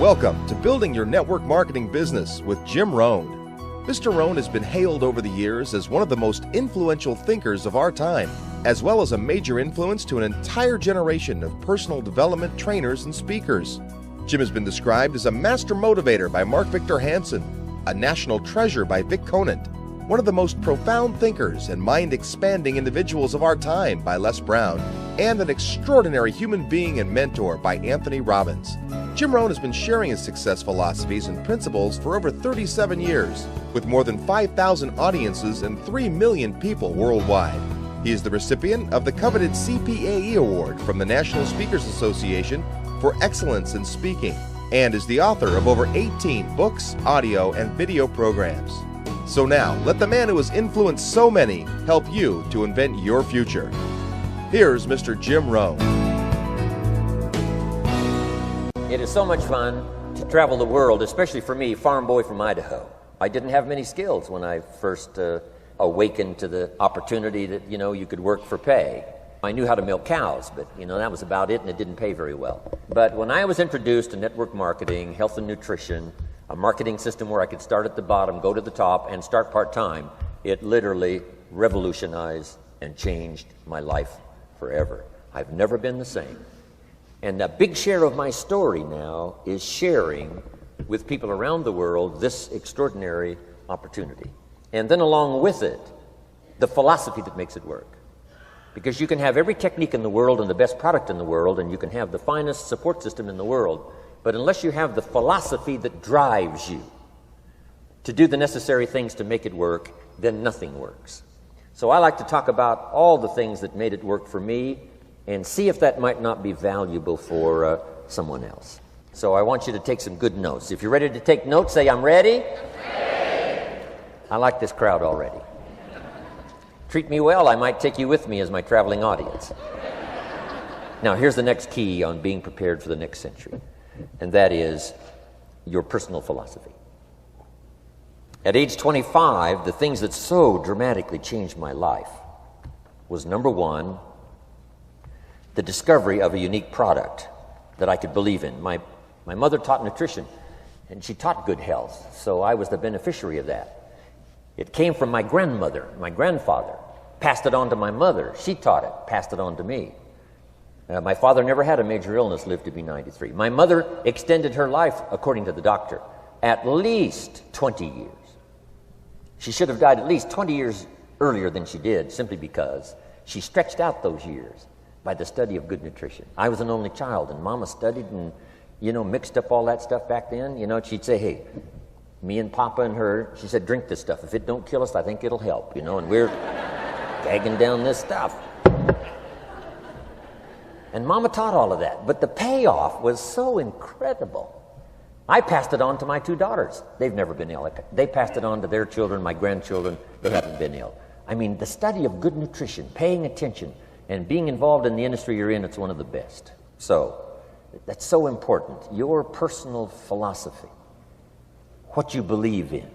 Welcome to Building Your Network Marketing Business with Jim Rohn. Mr. Rohn has been hailed over the years as one of the most influential thinkers of our time, as well as a major influence to an entire generation of personal development trainers and speakers. Jim has been described as a master motivator by Mark Victor Hansen, a national treasure by Vic Conant, one of the most profound thinkers and mind-expanding individuals of our time by Les Brown, and an extraordinary human being and mentor by Anthony Robbins. Jim Rohn has been sharing his success philosophies and principles for over 37 years, with more than 5,000 audiences and 3 million people worldwide. He is the recipient of the coveted CPAE Award from the National Speakers Association for excellence in speaking, and is the author of over 18 books, audio, and video programs. So now, let the man who has influenced so many help you to invent your future. Here's Mr. Jim Rohn. It is so much fun to travel the world, especially for me, farm boy from Idaho. I didn't have many skills when I first awakened to the opportunity that, you could work for pay. I knew how to milk cows, but, that was about it, and it didn't pay very well. But when I was introduced to network marketing, health and nutrition, a marketing system where I could start at the bottom, go to the top, and start part-time, it literally revolutionized and changed my life forever. I've never been the same. And a big share of my story now is sharing with people around the world this extraordinary opportunity. And then along with it, the philosophy that makes it work. Because you can have every technique in the world and the best product in the world, and you can have the finest support system in the world, but unless you have the philosophy that drives you to do the necessary things to make it work, then nothing works. So I like to talk about all the things that made it work for me and see if that might not be valuable for someone else. So I want you to take some good notes. If you're ready to take notes, say, I'm ready. I like this crowd already. Treat me well, I might take you with me as my traveling audience. Now, here's the next key on being prepared for the next century, and that is your personal philosophy. At age 25, the things that so dramatically changed my life was, number one, the discovery of a unique product that I could believe in. My mother taught nutrition, and she taught good health, so I was the beneficiary of that. It came from my grandmother, my grandfather, passed it on to my mother. She taught it, passed it on to me. My father never had a major illness, lived to be 93. My mother extended her life, according to the doctor, at least 20 years. She should have died at least 20 years earlier than she did, simply because she stretched out those years by the study of good nutrition. I was an only child, and Mama studied and, mixed up all that stuff back then. She'd say, hey, me and Papa and her, she said, drink this stuff. If it don't kill us, I think it'll help, and we're gagging down this stuff. And Mama taught all of that, but the payoff was so incredible. I passed it on to my 2 daughters. They've never been ill. They passed it on to their children, my grandchildren. They haven't been ill. I mean, the study of good nutrition, paying attention, and being involved in the industry you're in, it's one of the best. So, that's so important. Your personal philosophy, what you believe in,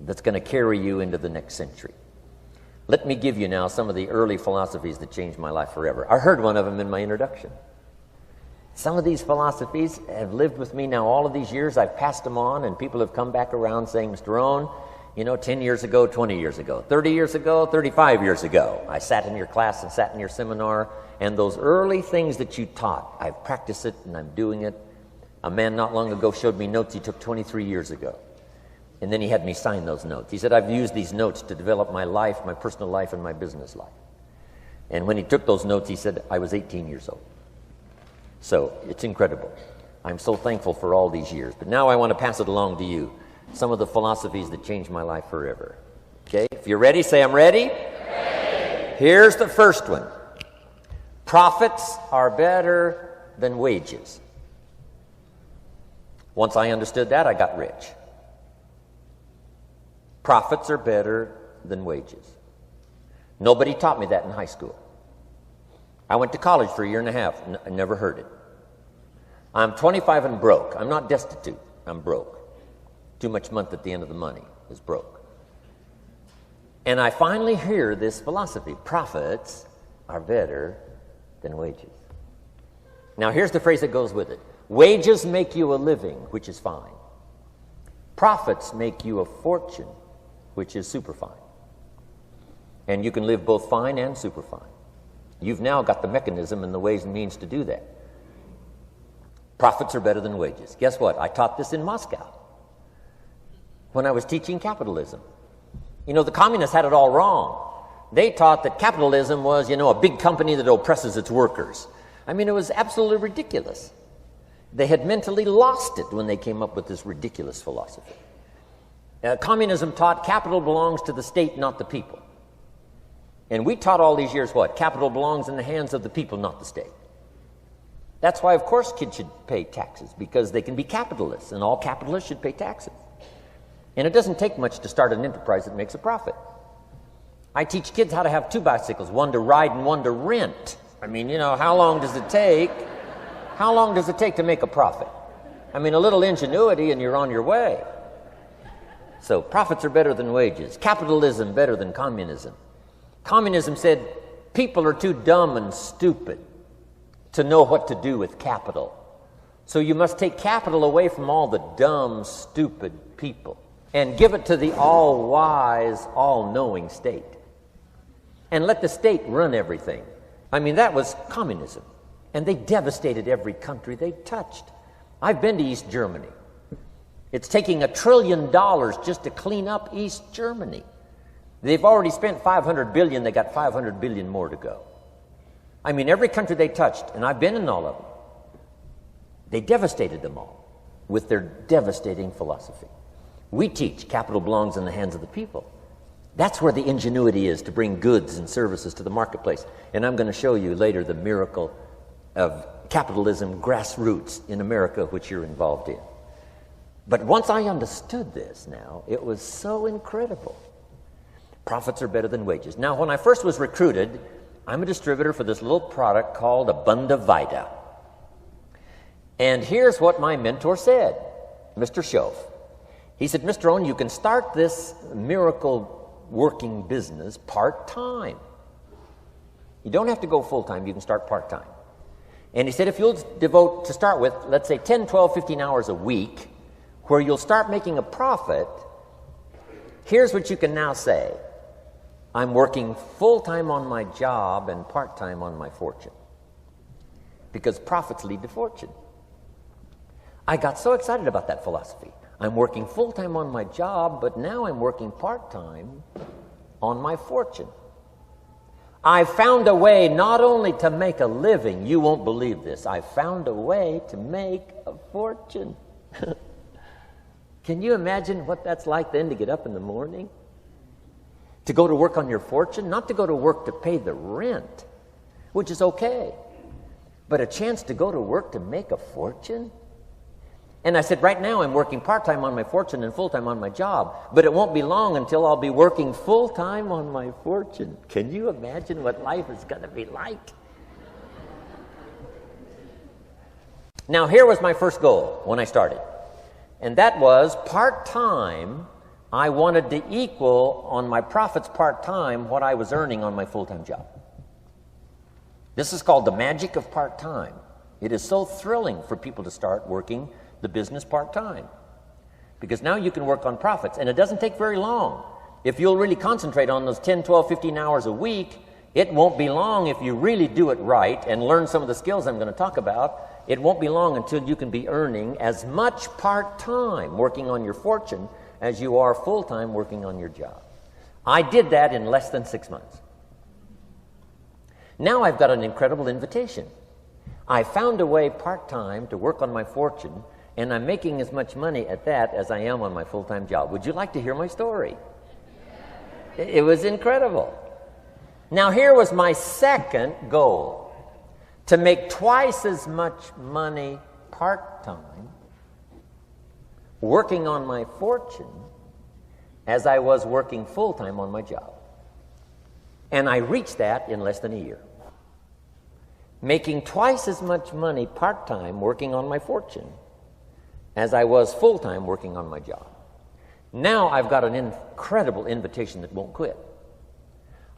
that's going to carry you into the next century. Let me give you now some of the early philosophies that changed my life forever. I heard one of them in my introduction. Some of these philosophies have lived with me now all of these years. I've passed them on, and people have come back around saying, Mr. Rohn, 10 years ago, 20 years ago, 30 years ago, 35 years ago, I sat in your class and sat in your seminar, and those early things that you taught, I've practiced it and I'm doing it. A man not long ago showed me notes he took 23 years ago. And then he had me sign those notes. He said, I've used these notes to develop my life, my personal life, and my business life. And when he took those notes, he said, I was 18 years old. So it's incredible. I'm so thankful for all these years. But now I want to pass it along to you. Some of the philosophies that changed my life forever. Okay? If you're ready, say I'm ready. Ready. Here's the first one. Profits are better than wages. Once I understood that, I got rich. Profits are better than wages. Nobody taught me that in high school. I went to college for a year and a half. I never heard it. I'm 25 and broke. I'm not destitute. I'm broke. Too much month at the end of the money is broke. And I finally hear this philosophy. Profits are better than wages. Now here's the phrase that goes with it. Wages make you a living, which is fine. Profits make you a fortune, which is super fine. And you can live both fine and super fine. You've now got the mechanism and the ways and means to do that. Profits are better than wages. Guess what? I taught this in Moscow when I was teaching capitalism. You know, the communists had it all wrong. They taught that capitalism was, you know, a big company that oppresses its workers. I mean, it was absolutely ridiculous. They had mentally lost it when they came up with this ridiculous philosophy. Communism taught capital belongs to the state, not the people. And we taught all these years what? Capital belongs in the hands of the people, not the state. That's why, of course, kids should pay taxes, because they can be capitalists, and all capitalists should pay taxes. And it doesn't take much to start an enterprise that makes a profit. I teach kids how to have two bicycles, one to ride and one to rent. I mean, you know, how long does it take? How long does it take to make a profit? I mean, a little ingenuity and you're on your way. So profits are better than wages. Capitalism better than communism. Communism said people are too dumb and stupid to know what to do with capital. So you must take capital away from all the dumb, stupid people and give it to the all-wise, all-knowing state. And let the state run everything. I mean, that was communism. And they devastated every country they touched. I've been to East Germany. It's taking $1 trillion just to clean up East Germany. They've already spent $500 billion. They got $500 billion more to go. I mean, every country they touched, and I've been in all of them, they devastated them all with their devastating philosophy. We teach capital belongs in the hands of the people. That's where the ingenuity is to bring goods and services to the marketplace. And I'm going to show you later the miracle of capitalism grassroots in America, which you're involved in. But once I understood this now, it was so incredible. Profits are better than wages. Now, when I first was recruited, I'm a distributor for this little product called Abunda Vita. And here's what my mentor said, Mr. Geoff. He said, Mr. Rohn, you can start this miracle working business part-time. You don't have to go full-time. You can start part-time. And he said, if you'll devote, to start with, let's say 10, 12, 15 hours a week, where you'll start making a profit, here's what you can now say. I'm working full-time on my job and part-time on my fortune. Because profits lead to fortune. I got so excited about that philosophy. I'm working full-time on my job, but now I'm working part-time on my fortune. I found a way not only to make a living, you won't believe this, I found a way to make a fortune. Can you imagine what that's like then to get up in the morning? To go to work on your fortune? Not to go to work to pay the rent, which is okay, but a chance to go to work to make a fortune? And I said, right now I'm working part-time on my fortune and full-time on my job, but it won't be long until I'll be working full-time on my fortune. Can you imagine what life is going to be like? Now, here was my first goal when I started, and that was part-time. I wanted to equal on my profits part-time what I was earning on my full-time job. This is called the magic of part-time. It is so thrilling for people to start working the business part-time, because now you can work on profits, and it doesn't take very long. If you'll really concentrate on those 10, 12, 15 hours a week, it won't be long if you really do it right and learn some of the skills I'm going to talk about. It won't be long until you can be earning as much part-time working on your fortune as you are full-time working on your job. I did that in less than 6 months. Now I've got an incredible invitation. I found a way part-time to work on my fortune, and I'm making as much money at that as I am on my full-time job. Would you like to hear my story? It was incredible. Now, here was my second goal, to make twice as much money part-time working on my fortune as I was working full-time on my job. And I reached that in less than a year. Making twice as much money part-time working on my fortune as I was full-time working on my job. Now I've got an incredible invitation that won't quit.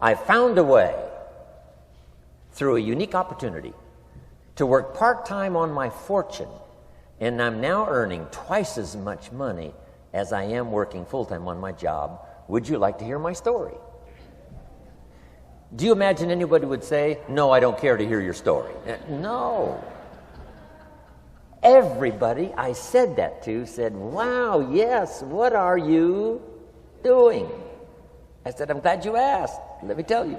I found a way, through a unique opportunity, to work part-time on my fortune And I'm now earning twice as much money as I am working full-time on my job. Would you like to hear my story? Do you imagine anybody would say, no, I don't care to hear your story? No. Everybody I said that to said, wow, yes, what are you doing? I said, I'm glad you asked. Let me tell you.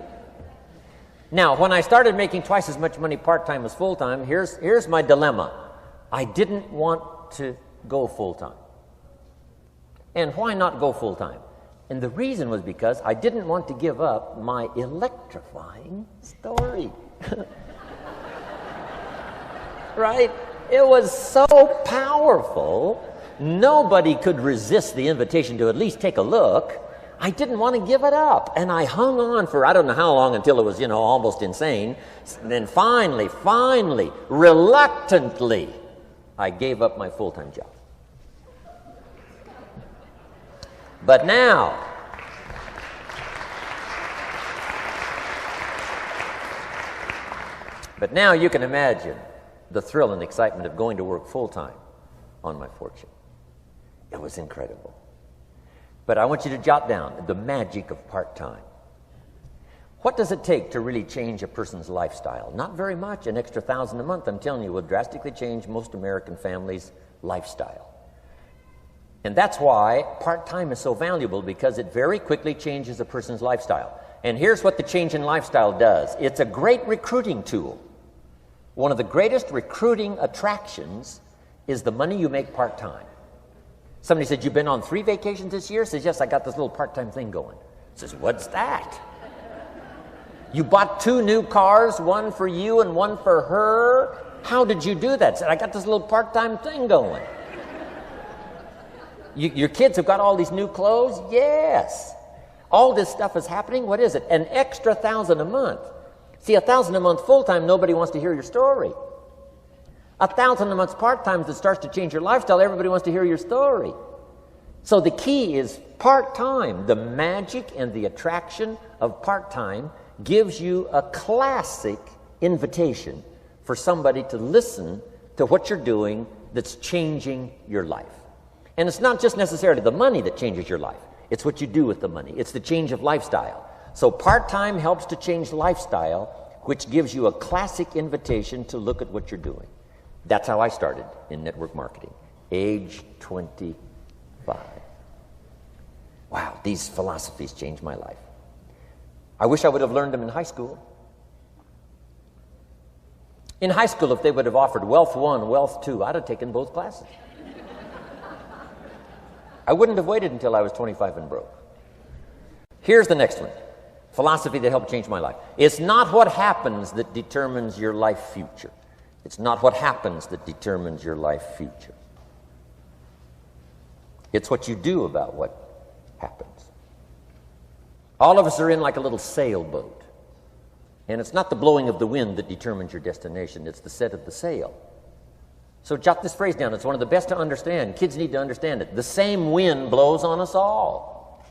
Now, when I started making twice as much money part-time as full-time, here's my dilemma. I didn't want to go full-time. And why not go full-time? And the reason was because I didn't want to give up my electrifying story. Right? It was so powerful, nobody could resist the invitation to at least take a look. I didn't want to give it up. And I hung on for I don't know how long until it was, almost insane. And then finally, reluctantly, I gave up my full-time job. But now, you can imagine the thrill and excitement of going to work full-time on my fortune. It was incredible. But I want you to jot down the magic of part-time. What does it take to really change a person's lifestyle? Not very much. An extra $1,000 a month, I'm telling you, will drastically change most American families' lifestyle. And that's why part-time is so valuable, because it very quickly changes a person's lifestyle. And here's what the change in lifestyle does. It's a great recruiting tool. One of the greatest recruiting attractions is the money you make part-time. Somebody said, you've been on 3 vacations this year? Says, yes, I got this little part-time thing going. Says, what's that? You bought 2 new cars, one for you and one for her? How did you do that? Said, I got this little part-time thing going. Your kids have got all these new clothes? Yes. All this stuff is happening. What is it? An extra $1,000 a month. See, $1,000 a month full-time, nobody wants to hear your story. $1,000 a month part-time that starts to change your lifestyle, everybody wants to hear your story. So the key is part-time. The magic and the attraction of part-time gives you a classic invitation for somebody to listen to what you're doing that's changing your life. And it's not just necessarily the money that changes your life. It's what you do with the money. It's the change of lifestyle. So part-time helps to change lifestyle, which gives you a classic invitation to look at what you're doing. That's how I started in network marketing, age 25. Wow, these philosophies changed my life. I wish I would have learned them in high school. In high school, if they would have offered Wealth 1, Wealth 2, I'd have taken both classes. I wouldn't have waited until I was 25 and broke. Here's the next one. Philosophy that helped change my life. It's not what happens that determines your life future. It's not what happens that determines your life future. It's what you do about what happens. All of us are in like a little sailboat. And it's not the blowing of the wind that determines your destination. It's the set of the sail. So jot this phrase down. It's one of the best to understand. Kids need to understand it. The same wind blows on us all.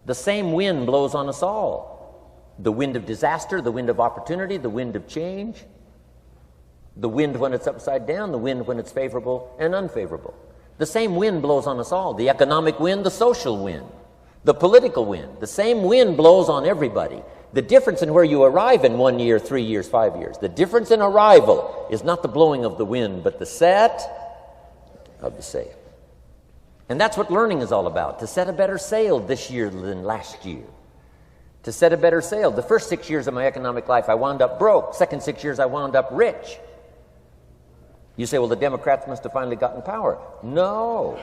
The same wind blows on us all. The wind of disaster, the wind of opportunity, the wind of change. The wind when it's upside down, the wind when it's favorable and unfavorable. The same wind blows on us all. The economic wind, the social wind, the political wind. The same wind blows on everybody. The difference in where you arrive in 1 year, 3 years, 5 years, the difference in arrival is not the blowing of the wind, but the set of the sail. And that's what learning is all about, to set a better sail this year than last year. To set a better sail. The first 6 years of my economic life, I wound up broke. Second 6 years, I wound up rich. You say, well, the Democrats must have finally gotten power. No.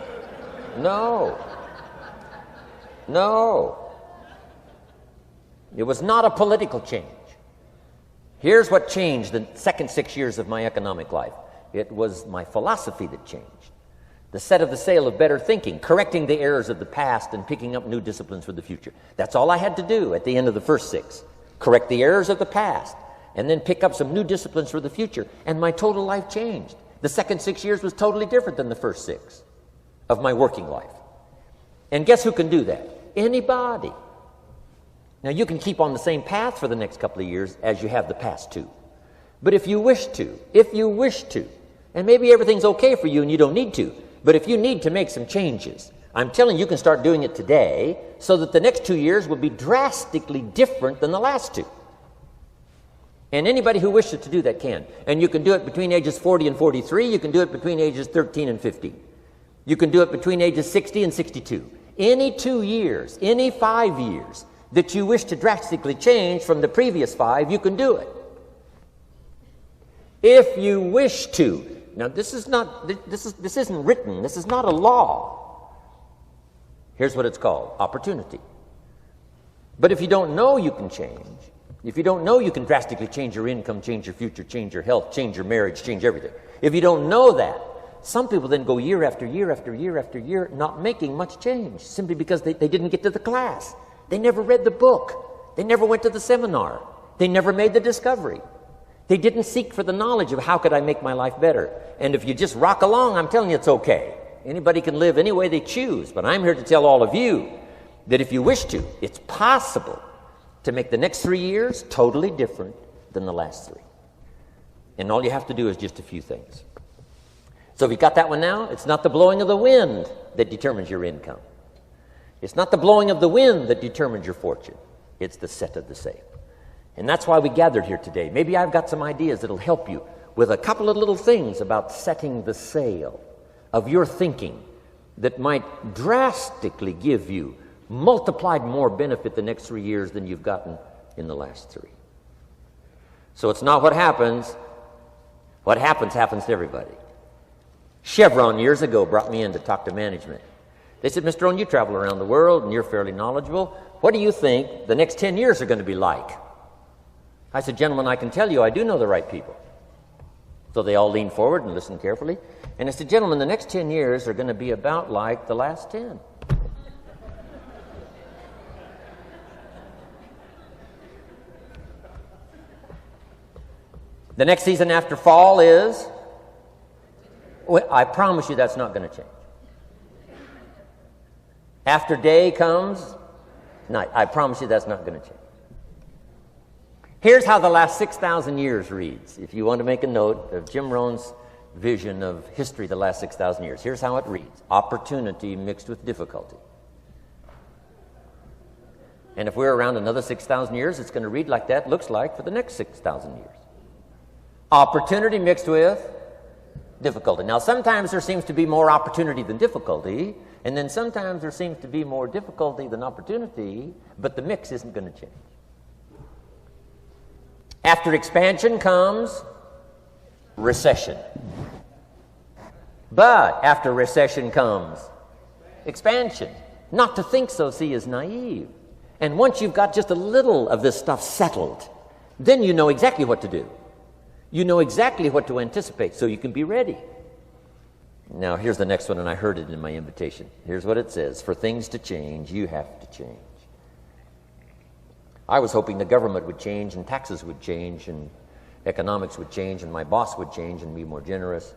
It was not a political change. Here's what changed the second 6 years of my economic life. It was my philosophy that changed. The set of the sail of better thinking, correcting the errors of the past and picking up new disciplines for the future. That's all I had to do at the end of the first 6. Correct the errors of the past and then pick up some new disciplines for the future. And my total life changed. The second 6 years was totally different than the first 6 of my working life. And guess who can do that? Anybody. Now, you can keep on the same path for the next couple of years as you have the past 2. But if you wish to, And maybe everything's okay for you and you don't need to. But if you need to make some changes, I'm telling you, you can start doing it today so that the next 2 years will be drastically different than the last 2. And anybody who wishes to do that can. And you can do it between ages 40 and 43. You can do it between ages 13 and 15. You can do it between ages 60 and 62. Any 2 years, any 5 years that you wish to drastically change from the previous 5, you can do it. If you wish to. Now, this isn't written. This is not a law. Here's what it's called: opportunity. But if you don't know you can change, if you don't know you can drastically change your income, change your future, change your health, change your marriage, change everything, if you don't know that, some people then go year after year after year after year not making much change simply because they didn't get to the class. They never read the book. They never went to the seminar. They never made the discovery. They didn't seek for the knowledge of how could I make my life better. And if you just rock along, I'm telling you it's okay. Anybody can live any way they choose. But I'm here to tell all of you that if you wish to, it's possible to make the next 3 years totally different than the last 3. And all you have to do is just a few things. So if you got that one now, it's not the blowing of the wind that determines your income. It's not the blowing of the wind that determines your fortune. It's the set of the sail. And that's why we gathered here today. Maybe I've got some ideas that'll help you with a couple of little things about setting the sail of your thinking that might drastically give you multiplied more benefit the next 3 years than you've gotten in the last 3. So it's not what happens. What happens to everybody. Chevron years ago brought me in to talk to management. They said, Mr. Rohn, you travel around the world and you're fairly knowledgeable. What do you think the next 10 years are going to be like? I said, gentlemen, I can tell you I do know the right people. So they all leaned forward and listened carefully. And I said, gentlemen, the next 10 years are going to be about like the last 10. The next season after fall is, well, I promise you that's not going to change. After day comes night. I promise you that's not going to change. Here's how the last 6,000 years reads. If you want to make a note of Jim Rohn's vision of history the last 6,000 years, here's how it reads: opportunity mixed with difficulty. And if we're around another 6,000 years, it's going to read like that looks like for the next 6,000 years. Opportunity mixed with difficulty. Now, sometimes there seems to be more opportunity than difficulty, and then sometimes there seems to be more difficulty than opportunity, but the mix isn't going to change. After expansion comes recession. But after recession comes expansion. Not to think so, see, is naive. And once you've got just a little of this stuff settled, then you know exactly what to do. You know exactly what to anticipate, so you can be ready. Now, here's the next one, and I heard it in my invitation. Here's what it says: for things to change, you have to change. I was hoping the government would change, and taxes would change, and economics would change, and my boss would change and be more generous.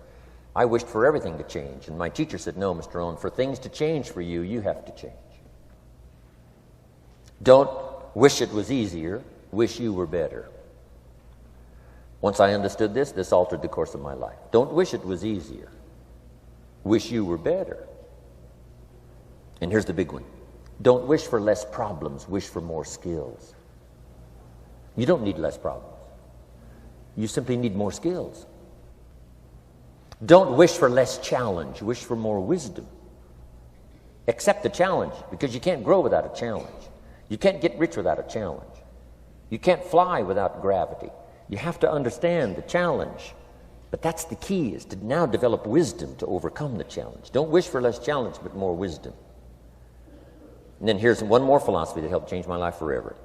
I wished for everything to change, and my teacher said, no, Mr. Rohn, for things to change for you, you have to change. Don't wish it was easier, wish you were better. Once I understood this, this altered the course of my life. Don't wish it was easier, wish you were better. And here's the big one. Don't wish for less problems, wish for more skills. You don't need less problems. You simply need more skills. Don't wish for less challenge, wish for more wisdom. Accept the challenge, because you can't grow without a challenge. You can't get rich without a challenge. You can't fly without gravity. You have to understand the challenge. But that's the key, is to now develop wisdom to overcome the challenge. Don't wish for less challenge, but more wisdom. And then here's one more philosophy that helped change my life forever.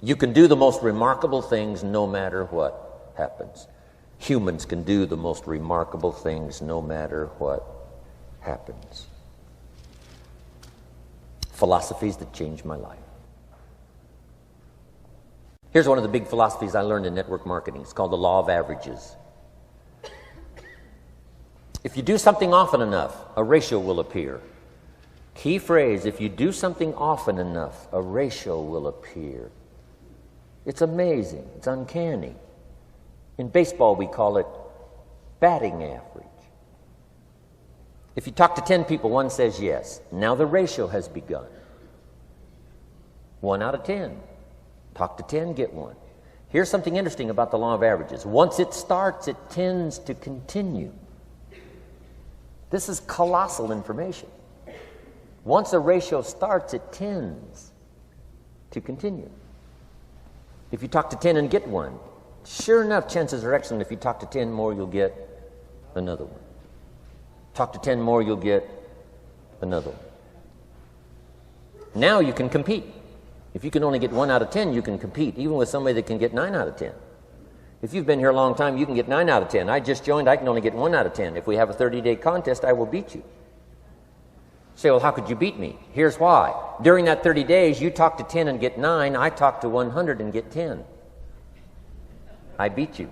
You can do the most remarkable things no matter what happens. Humans can do the most remarkable things no matter what happens. Philosophies that changed my life. Here's one of the big philosophies I learned in network marketing. It's called the law of averages. If you do something often enough, a ratio will appear. Key phrase: if you do something often enough, a ratio will appear. It's amazing. It's uncanny. In baseball, we call it batting average. If you talk to 10 people, one says yes. Now the ratio has begun. 1 out of 10. Talk to 10, get 1. Here's something interesting about the law of averages. Once it starts, it tends to continue. This is colossal information. Once a ratio starts, it tends to continue. If you talk to 10 and get 1, sure enough, chances are excellent. If you talk to 10 more, you'll get another one. Talk to 10 more, you'll get another one. Now you can compete. If you can only get 1 out of 10, you can compete, even with somebody that can get 9 out of 10. If you've been here a long time, you can get 9 out of 10. I just joined, I can only get 1 out of 10. If we have a 30-day contest, I will beat you. Say, well, how could you beat me? Here's why. During that 30 days, you talk to 10 and get 9. I talk to 100 and get 10. I beat you.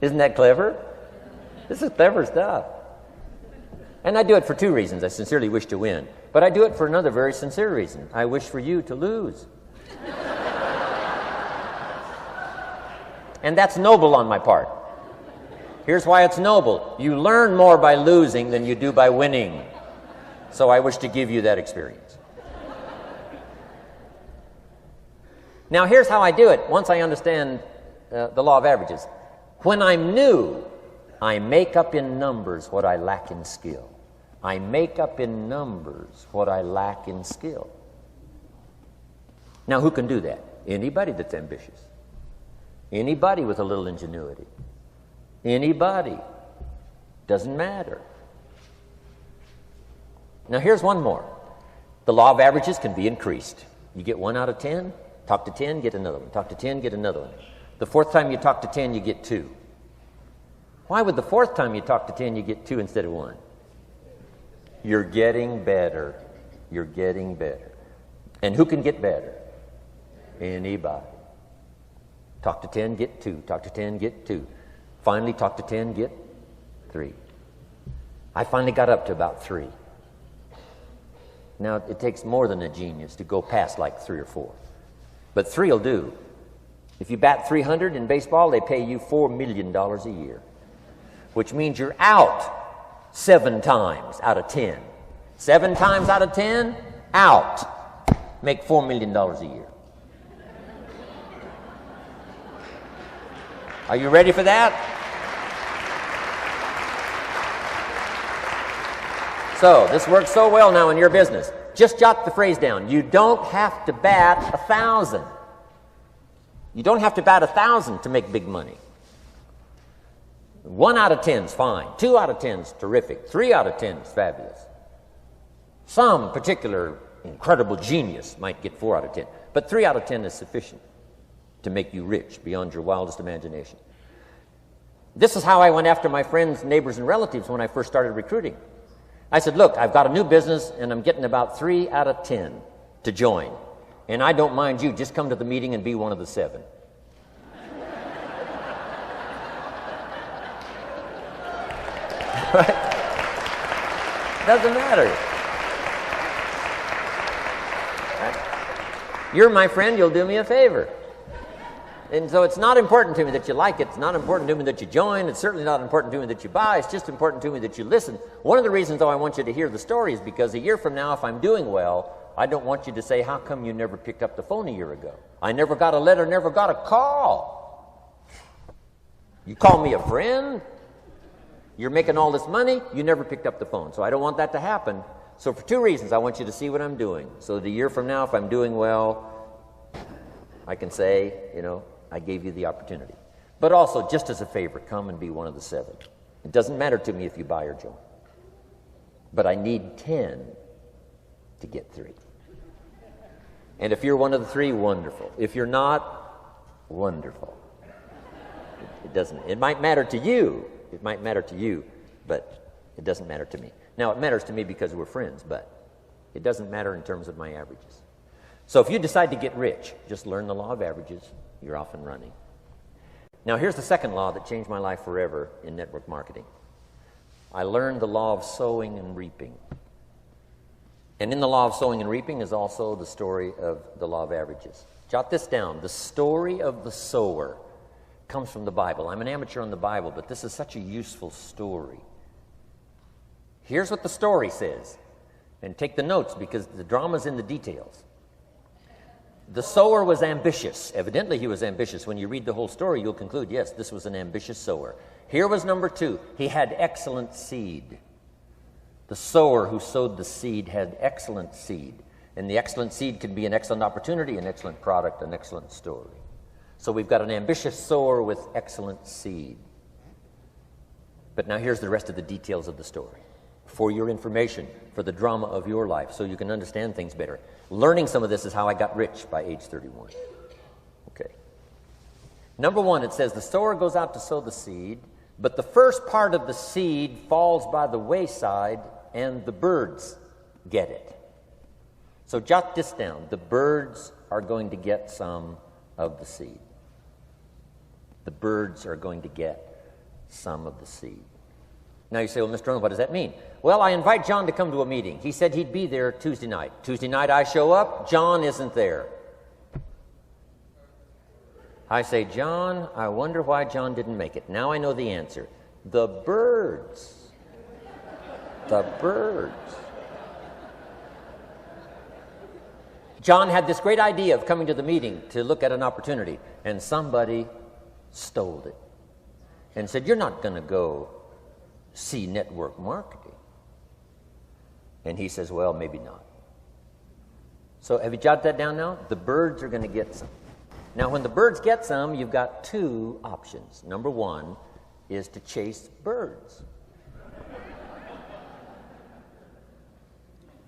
Isn't that clever? This is clever stuff. And I do it for 2 reasons. I sincerely wish to win. But I do it for another very sincere reason. I wish for you to lose. And that's noble on my part. Here's why it's noble. You learn more by losing than you do by winning. So I wish to give you that experience. Now here's how I do it once I understand the law of averages. When I'm new, I make up in numbers what I lack in skill. I make up in numbers what I lack in skill. Now who can do that? Anybody that's ambitious. Anybody with a little ingenuity. Anybody. Doesn't matter. Now here's one more. The law of averages can be increased. You get 1 out of 10, talk to 10, get another one. Talk to 10, get another one. The 4th time you talk to 10, you get 2. Why would the 4th time you talk to 10, you get 2 instead of 1? You're getting better. You're getting better. And who can get better? Anybody. Talk to 10, get 2. Talk to 10, get 2. Finally, talk to 10, get 3. I finally got up to about 3. Now, it takes more than a genius to go past like 3 or 4. But 3 will do. If you bat 300 in baseball, they pay you $4 million a year, which means you're out 7 times out of 10. 7 times out of 10, out. Make $4 million a year. Are you ready for that? So, this works so well now in your business. Just jot the phrase down. You don't have to bat 1,000. You don't have to bat 1,000 to make big money. 1 out of 10 is fine. 2 out of 10 is terrific. 3 out of 10 is fabulous. Some particular incredible genius might get 4 out of 10. But 3 out of 10 is sufficient to make you rich beyond your wildest imagination. This is how I went after my friends, neighbors, and relatives when I first started recruiting. I said, look, I've got a new business, and I'm getting about 3 out of 10 to join. And I don't mind you. Just come to the meeting and be one of the 7. Right? Doesn't matter. Right? You're my friend, you'll do me a favor. And so it's not important to me that you like it. It's not important to me that you join. It's certainly not important to me that you buy. It's just important to me that you listen. One of the reasons, though, I want you to hear the story is because a year from now, if I'm doing well, I don't want you to say, how come you never picked up the phone a year ago? I never got a letter, never got a call. You call me a friend? You're making all this money, you never picked up the phone. So I don't want that to happen. So for 2 reasons, I want you to see what I'm doing. So that a year from now, if I'm doing well, I can say, I gave you the opportunity. But also, just as a favor, come and be one of the 7. It doesn't matter to me if you buy or join. But I need 10 to get 3. And if you're one of the 3, wonderful. If you're not, wonderful. It might matter to you. It might matter to you, but it doesn't matter to me. Now, it matters to me because we're friends, but it doesn't matter in terms of my averages. So if you decide to get rich, just learn the law of averages. You're off and running. Now, here's the second law that changed my life forever in network marketing. I learned the law of sowing and reaping. And in the law of sowing and reaping is also the story of the law of averages. Jot this down. The story of the sower comes from the Bible. I'm an amateur on the Bible, but this is such a useful story. Here's what the story says. And take the notes because the drama's in the details. The sower was ambitious. Evidently he was ambitious. When you read the whole story, you'll conclude, yes, this was an ambitious sower. Here was number 2. He had excellent seed. The sower who sowed the seed had excellent seed. And the excellent seed can be an excellent opportunity, an excellent product, an excellent story. So we've got an ambitious sower with excellent seed. But now here's the rest of the details of the story. For your information, for the drama of your life, so you can understand things better. Learning some of this is how I got rich by age 31. Okay. Number 1, it says the sower goes out to sow the seed, but the first part of the seed falls by the wayside and the birds get it. So jot this down. The birds are going to get some of the seed. The birds are going to get some of the seed. Now you say, well, Mr. Rohn, what does that mean? Well, I invite John to come to a meeting. He said he'd be there Tuesday night. Tuesday night I show up, John isn't there. I say, John, I wonder why John didn't make it. Now I know the answer. The birds. The birds. John had this great idea of coming to the meeting to look at an opportunity, and somebody stole it and said, you're not going to go see network marketing. And he says, well, maybe not. So have you jotted that down now? The birds are going to get some. Now, when the birds get some, you've got 2 options. Number 1 is to chase birds.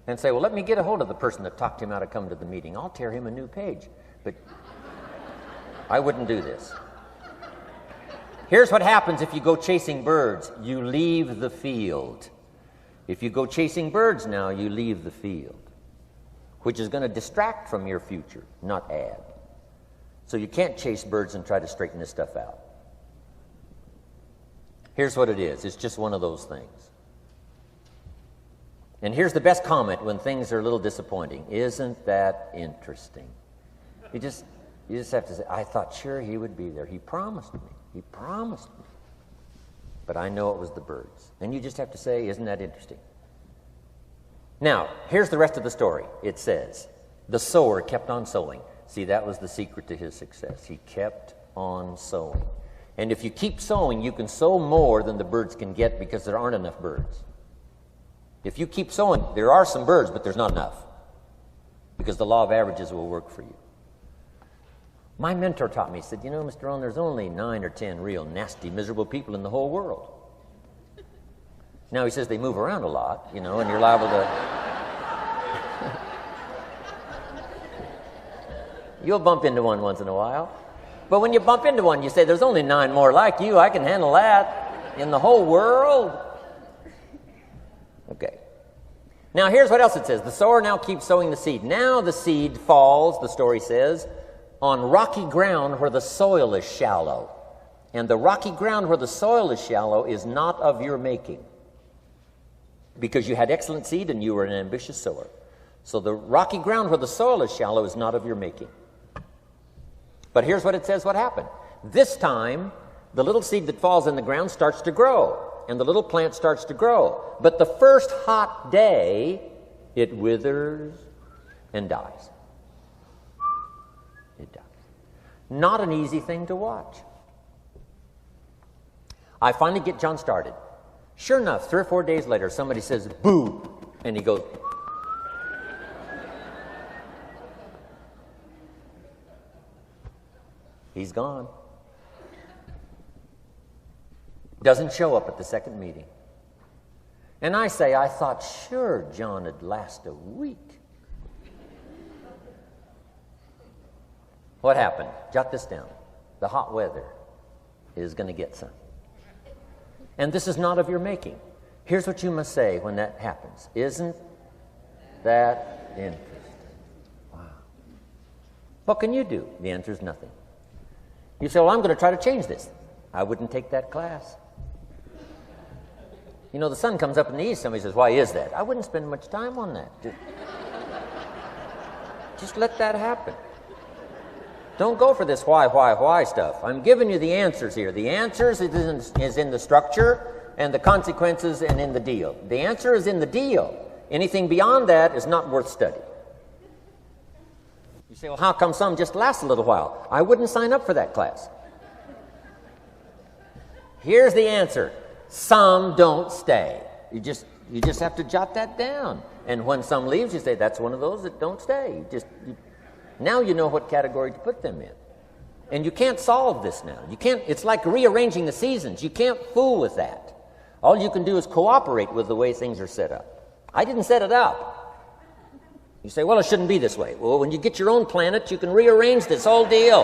And say, well, let me get a hold of the person that talked him out of coming to the meeting. I'll tear him a new page. But I wouldn't do this. Here's what happens if you go chasing birds. You leave the field. If you go chasing birds now, you leave the field, which is going to distract from your future, not add. So you can't chase birds and try to straighten this stuff out. Here's what it is. It's just one of those things. And here's the best comment when things are a little disappointing. Isn't that interesting? You just have to say, I thought sure he would be there. He promised me. He promised me. But I know it was the birds. And you just have to say, isn't that interesting? Now, here's the rest of the story. It says, the sower kept on sowing. See, that was the secret to his success. He kept on sowing. And if you keep sowing, you can sow more than the birds can get because there aren't enough birds. If you keep sowing, there are some birds, but there's not enough. Because the law of averages will work for you. My mentor taught me, he said, you know, Mr. Rohn, there's only 9 or 10 real nasty, miserable people in the whole world. Now he says they move around a lot, you know, and you're liable to... You'll bump into one once in a while. But when you bump into one, you say, there's only 9 more like you. I can handle that in the whole world. Okay. Now here's what else it says. The sower now keeps sowing the seed. Now the seed falls, the story says, on rocky ground where the soil is shallow. And the rocky ground where the soil is shallow is not of your making. Because you had excellent seed and you were an ambitious sower. So the rocky ground where the soil is shallow is not of your making. But here's what it says what happened. This time, the little seed that falls in the ground starts to grow. And the little plant starts to grow. But the first hot day, it withers and dies. It dies. Not an easy thing to watch. I finally get John started. Sure enough, 3 or 4 days later, somebody says, boo, and he goes, he's gone. Doesn't show up at the second meeting. And I say, I thought sure John would last a week. What happened? Jot this down. The hot weather is going to get some. And this is not of your making. Here's what you must say when that happens. Isn't that interesting? Wow. What can you do? The answer is nothing. You say, well, I'm going to try to change this. I wouldn't take that class. You know, the sun comes up in the east. Somebody says, why is that? I wouldn't spend much time on that. Just let that happen. Don't go for this why stuff. I'm giving you the answers here. The answers is in the structure and the consequences and in the deal. The answer is in the deal. Anything beyond that is not worth study. You say, well, how come some just last a little while? I wouldn't sign up for that class. Here's the answer. Some don't stay. You just have to jot that down. And when some leaves, you say, that's one of those that don't stay. Now you know what category to put them in. And you can't solve this now. It's like rearranging the seasons. You can't fool with that. All you can do is cooperate with the way things are set up. I didn't set it up. You say, well, it shouldn't be this way. Well, when you get your own planet, you can rearrange this whole deal.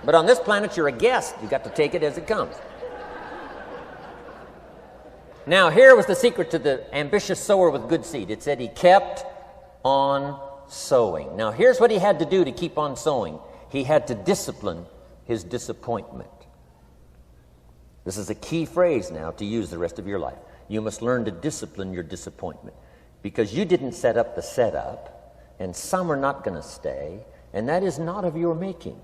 But on this planet, you're a guest. You got to take it as it comes. Now, here was the secret to the ambitious sower with good seed. It said he kept on sowing. Now, here's what he had to do to keep on sowing. He had to discipline his disappointment. This is a key phrase now to use the rest of your life. You must learn to discipline your disappointment, because you didn't set up the setup, and some are not going to stay, and that is not of your making.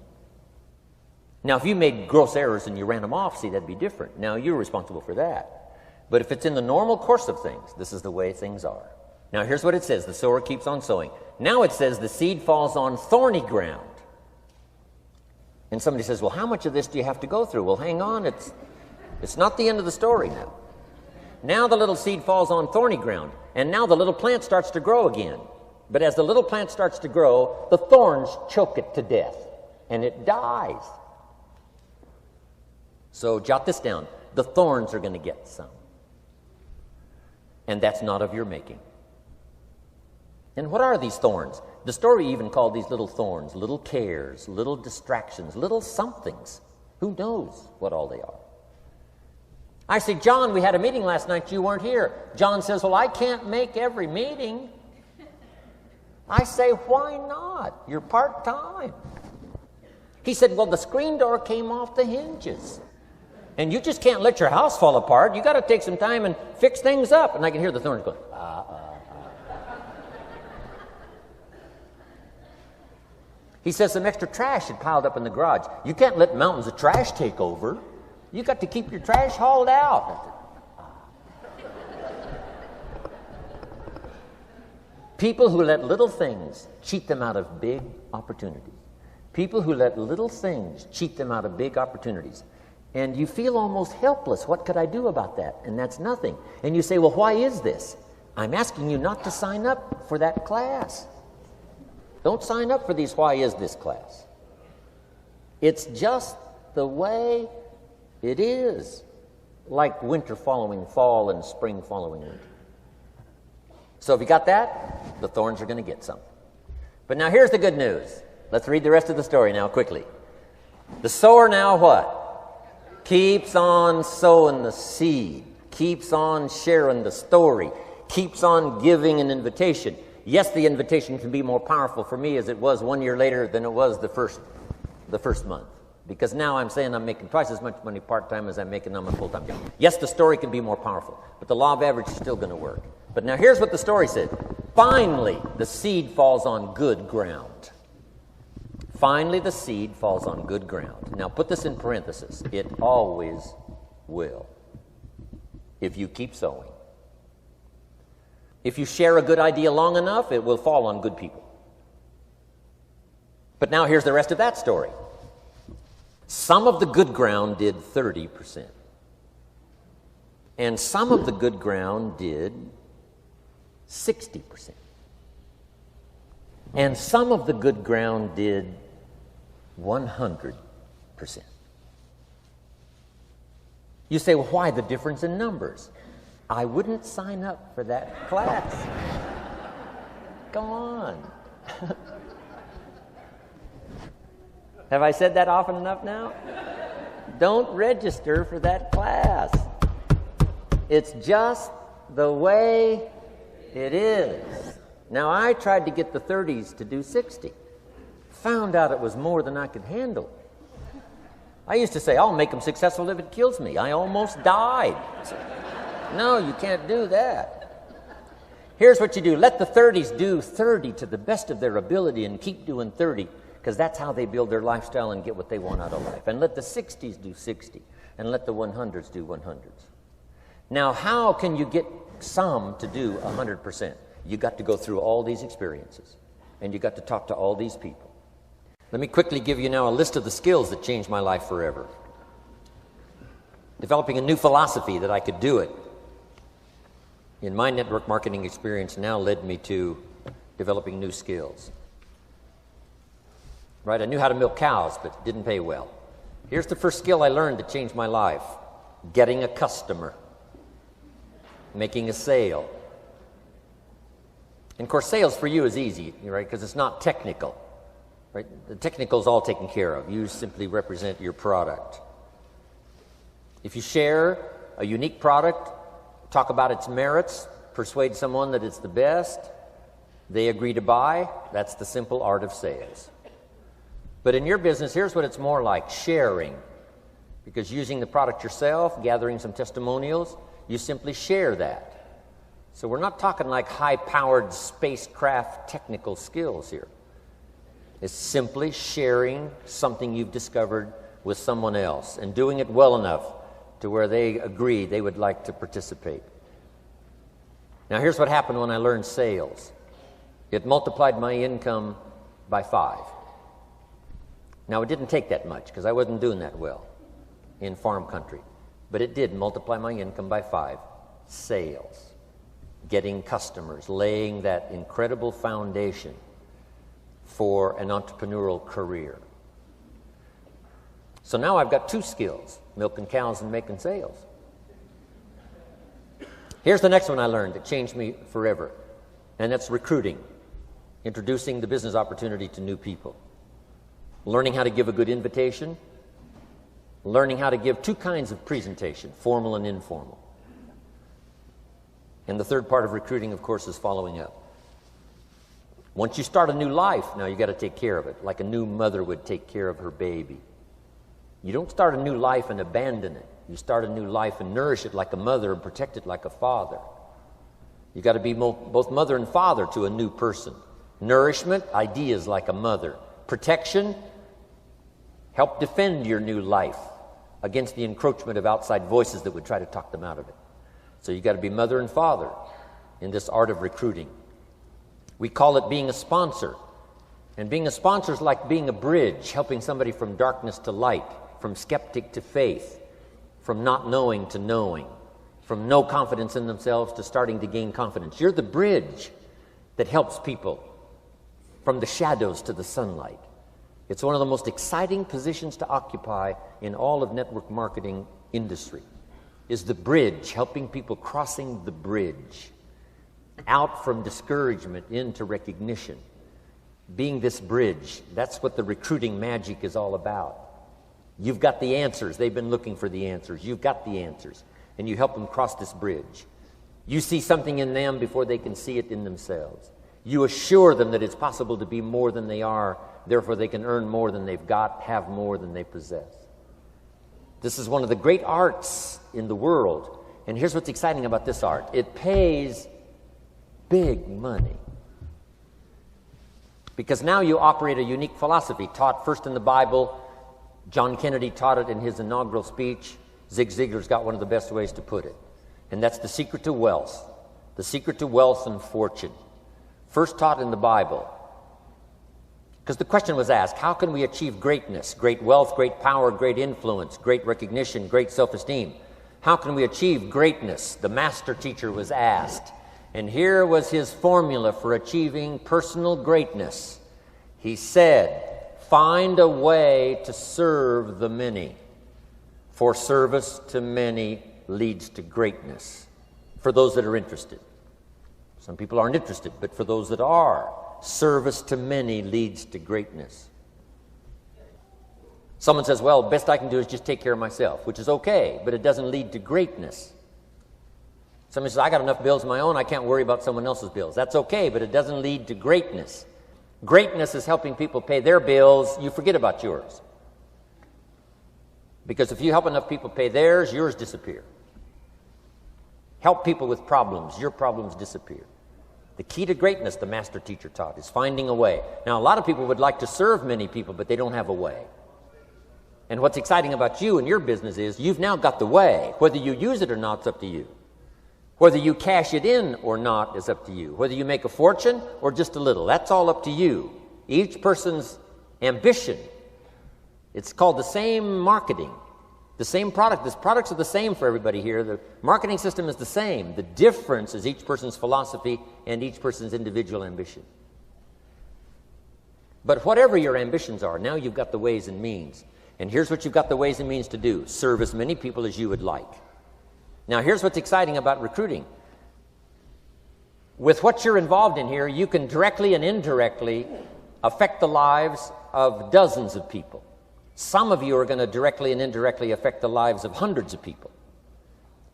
Now, if you made gross errors and you ran them off, see, that'd be different. Now, you're responsible for that. But if it's in the normal course of things, this is the way things are. Now, here's what it says. The sower keeps on sowing. Now it says the seed falls on thorny ground. And somebody says, well, how much of this do you have to go through? Well, hang on. It's not the end of the story now. Now the little seed falls on thorny ground. And now the little plant starts to grow again. But as the little plant starts to grow, the thorns choke it to death. And it dies. So jot this down. The thorns are going to get some. And that's not of your making. And what are these thorns? The story even called these little thorns, little cares, little distractions, little somethings. Who knows what all they are? I say, John, we had a meeting last night. You weren't here. John says, well, I can't make every meeting. I say, why not? You're part-time. He said, well, the screen door came off the hinges. And you just can't let your house fall apart. You got to take some time and fix things up. And I can hear the thorns going, He says some extra trash had piled up in the garage. You can't let mountains of trash take over. You got to keep your trash hauled out. People who let little things cheat them out of big opportunities. People who let little things cheat them out of big opportunities. And you feel almost helpless. What could I do about that? And that's nothing. And you say, well, why is this? I'm asking you not to sign up for that class. Don't sign up for these why is this class. It's just the way it is. Like winter following fall and spring following winter. So if you got that, the thorns are going to get some. But now here's the good news. Let's read the rest of the story now quickly. The sower now what? Keeps on sowing the seed. Keeps on sharing the story. Keeps on giving an invitation. Yes, the invitation can be more powerful for me as it was 1 year later than it was the first month. Because now I'm saying I'm making twice as much money part-time as I'm making on my full-time job. Yes, the story can be more powerful, but the law of average is still going to work. But now here's what the story said. Finally, the seed falls on good ground. Finally, the seed falls on good ground. Now put this in parentheses. It always will, if you keep sowing. If you share a good idea long enough, it will fall on good people. But now here's the rest of that story. Some of the good ground did 30%. And some of the good ground did 60%. And some of the good ground did 100%. You say, well, why the difference in numbers? I wouldn't sign up for that class. Go on. Have I said that often enough now? Don't register for that class. It's just the way it is. Now, I tried to get the 30s to do 60. Found out it was more than I could handle. I used to say, I'll make them successful if it kills me. I almost died. No, you can't do that. Here's what you do. Let the 30s do 30 to the best of their ability and keep doing 30. because that's how they build their lifestyle and get what they want out of life. And let the 60s do 60, and let the 100s do 100s. Now, how can you get some to do 100%? You got to go through all these experiences, and you got to talk to all these people. Let me quickly give you now a list of the skills that changed my life forever. Developing a new philosophy that I could do it in my network marketing experience now led me to developing new skills. Right? I knew how to milk cows, but it didn't pay well. Here's the first skill I learned that changed my life: getting a customer, making a sale. And of course, sales for you is easy, right? Because it's not technical. Right? The technical is all taken care of. You simply represent your product. If you share a unique product, talk about its merits, persuade someone that it's the best, they agree to buy, that's the simple art of sales. But in your business, here's what it's more like: sharing. Because using the product yourself, gathering some testimonials, you simply share that. So we're not talking like high-powered spacecraft technical skills here. It's simply sharing something you've discovered with someone else and doing it well enough to where they agree they would like to participate. Now, here's what happened when I learned sales. It multiplied my income by 5. Now, it didn't take that much because I wasn't doing that well in farm country, but it did multiply my income by 5. Sales, getting customers, laying that incredible foundation for an entrepreneurial career. So now I've got 2 skills: milking cows and making sales. Here's the next one I learned that changed me forever, and that's recruiting, introducing the business opportunity to new people, learning how to give a good invitation, learning how to give 2 kinds of presentation, formal and informal. And the third part of recruiting, of course, is following up. Once you start a new life, now you got to take care of it, like a new mother would take care of her baby. You don't start a new life and abandon it. You start a new life and nourish it like a mother and protect it like a father. You got to be both mother and father to a new person. Nourishment, ideas like a mother. Protection, help defend your new life against the encroachment of outside voices that would try to talk them out of it. So you got to be mother and father in this art of recruiting. We call it being a sponsor. And being a sponsor is like being a bridge, helping somebody from darkness to light, from skeptic to faith, from not knowing to knowing, from no confidence in themselves to starting to gain confidence. You're the bridge that helps people from the shadows to the sunlight. It's one of the most exciting positions to occupy in all of network marketing industry, is the bridge, helping people crossing the bridge out from discouragement into recognition. Being this bridge, that's what the recruiting magic is all about. You've got the answers. They've been looking for the answers. You've got the answers, and you help them cross this bridge. You see something in them before they can see it in themselves. You assure them that it's possible to be more than they are, therefore they can earn more than they've got, have more than they possess. This is one of the great arts in the world, and here's what's exciting about this art. It pays big money. Because now you operate a unique philosophy taught first in the Bible. John Kennedy taught it in his inaugural speech. Zig Ziglar's got one of the best ways to put it. And that's the secret to wealth. The secret to wealth and fortune. First taught in the Bible. Because the question was asked, how can we achieve greatness, great wealth, great power, great influence, great recognition, great self-esteem? How can we achieve greatness? The master teacher was asked. And here was his formula for achieving personal greatness. He said, find a way to serve the many, for service to many leads to greatness. For those that are interested. Some people aren't interested, but for those that are, service to many leads to greatness. Someone says, well, best I can do is just take care of myself, which is okay, but it doesn't lead to greatness. Somebody says, I got enough bills of my own, I can't worry about someone else's bills. That's okay, but it doesn't lead to greatness. Greatness is helping people pay their bills. You forget about yours. Because if you help enough people pay theirs, yours disappear. Help people with problems, your problems disappear. The key to greatness, the master teacher taught, is finding a way. Now, a lot of people would like to serve many people, but they don't have a way. And what's exciting about you and your business is you've now got the way. Whether you use it or not, it's up to you. Whether you cash it in or not is up to you. Whether you make a fortune or just a little, that's all up to you. Each person's ambition, it's called the same marketing, the same product. The products are the same for everybody here. The marketing system is the same. The difference is each person's philosophy and each person's individual ambition. But whatever your ambitions are, now you've got the ways and means. And here's what you've got the ways and means to do. Serve as many people as you would like. Now, here's what's exciting about recruiting. With what you're involved in here, you can directly and indirectly affect the lives of dozens of people. Some of you are going to directly and indirectly affect the lives of hundreds of people.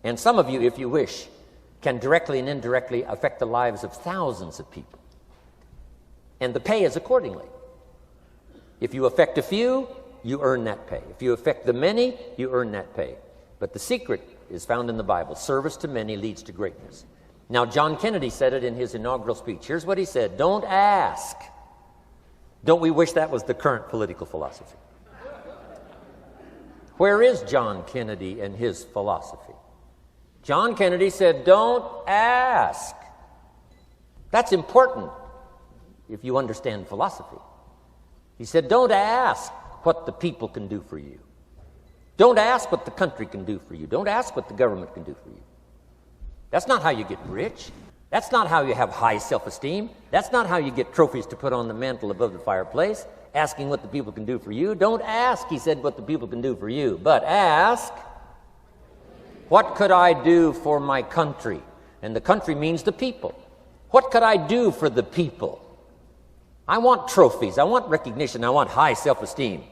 And some of you, if you wish, can directly and indirectly affect the lives of thousands of people. And the pay is accordingly. If you affect a few, you earn that pay. If you affect the many, you earn that pay. But the secret is found in the Bible. Service to many leads to greatness. Now, John Kennedy said it in his inaugural speech. Here's what he said: don't ask. Don't we wish that was the current political philosophy? Where is John Kennedy and his philosophy? John Kennedy said, don't ask. That's important if you understand philosophy. He said, don't ask what the people can do for you. Don't ask what the country can do for you. Don't ask what the government can do for you. That's not how you get rich. That's not how you have high self-esteem. That's not how you get trophies to put on the mantle above the fireplace, asking what the people can do for you. Don't ask, he said, what the people can do for you, but ask, what could I do for my country? And the country means the people. What could I do for the people? I want trophies. I want recognition. I want high self-esteem.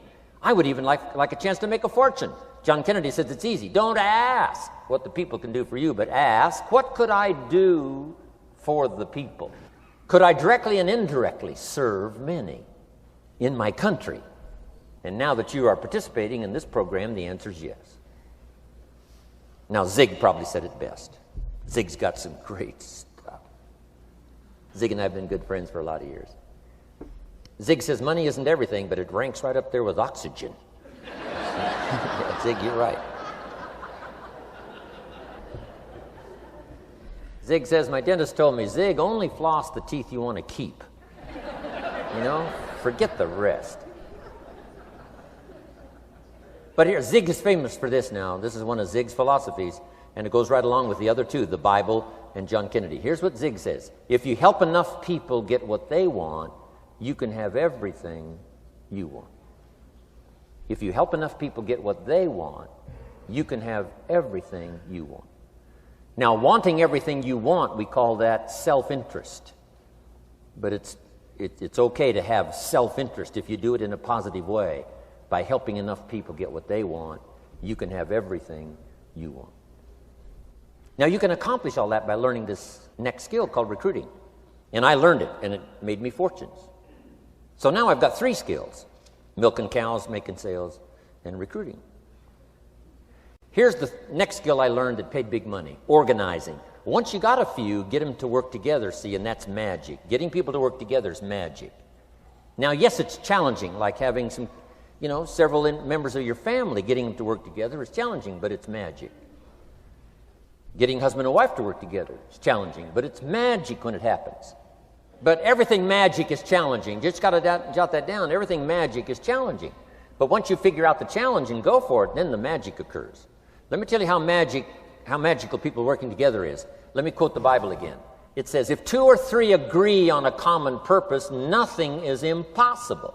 I would even like a chance to make a fortune. John Kennedy says it's easy. Don't ask what the people can do for you, but ask, what could I do for the people? Could I directly and indirectly serve many in my country? And now that you are participating in this program, the answer is yes. Now, Zig probably said it best. Zig's got some great stuff. Zig and I have been good friends for a lot of years. Zig says money isn't everything, but it ranks right up there with oxygen. Zig, you're right. Zig says, my dentist told me, Zig, only floss the teeth you want to keep. You know, forget the rest. But here, Zig is famous for this now. This is one of Zig's philosophies, and it goes right along with the other two, the Bible and John Kennedy. Here's what Zig says. If you help enough people get what they want, you can have everything you want. If you help enough people get what they want, you can have everything you want. Now, wanting everything you want, we call that self-interest. But it's okay to have self-interest if you do it in a positive way. By helping enough people get what they want, you can have everything you want. Now, you can accomplish all that by learning this next skill called recruiting. And I learned it, and it made me fortunes. So now I've got 3 skills: milking cows, making sales, and recruiting. Here's the next skill I learned that paid big money: organizing. Once you got a few, get them to work together, see, and that's magic. Getting people to work together is magic. Now, yes, it's challenging, like having several members of your family. Getting them to work together is challenging, but it's magic. Getting husband and wife to work together is challenging, but it's magic when it happens. But everything magic is challenging. Just got to jot that down. Everything magic is challenging. But once you figure out the challenge and go for it, then the magic occurs. Let me tell you how magical people working together is. Let me quote the Bible again. It says, if 2 or 3 agree on a common purpose, nothing is impossible.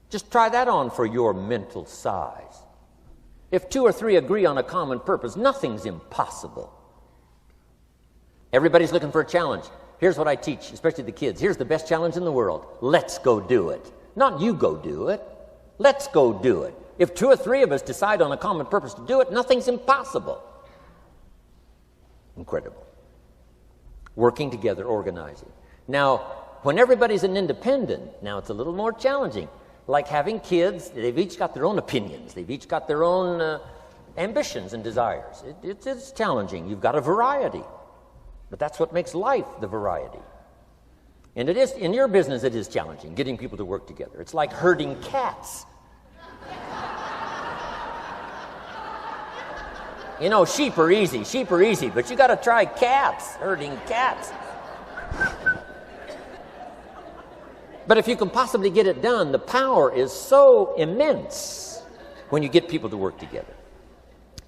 Just try that on for your mental size. If 2 or 3 agree on a common purpose, nothing's impossible. Everybody's looking for a challenge. Here's what I teach, especially the kids. Here's the best challenge in the world. Let's go do it. Not you go do it. Let's go do it. If 2 or 3 of us decide on a common purpose to do it, nothing's impossible. Incredible. Working together, organizing. Now, when everybody's an independent, now it's a little more challenging. Like having kids, they've each got their own opinions. They've each got their own ambitions and desires. It's challenging. You've got a variety. But that's what makes life the variety. And it is, in your business, it is challenging, getting people to work together. It's like herding cats. You know, sheep are easy, but you got to try cats, herding cats. But if you can possibly get it done, the power is so immense when you get people to work together.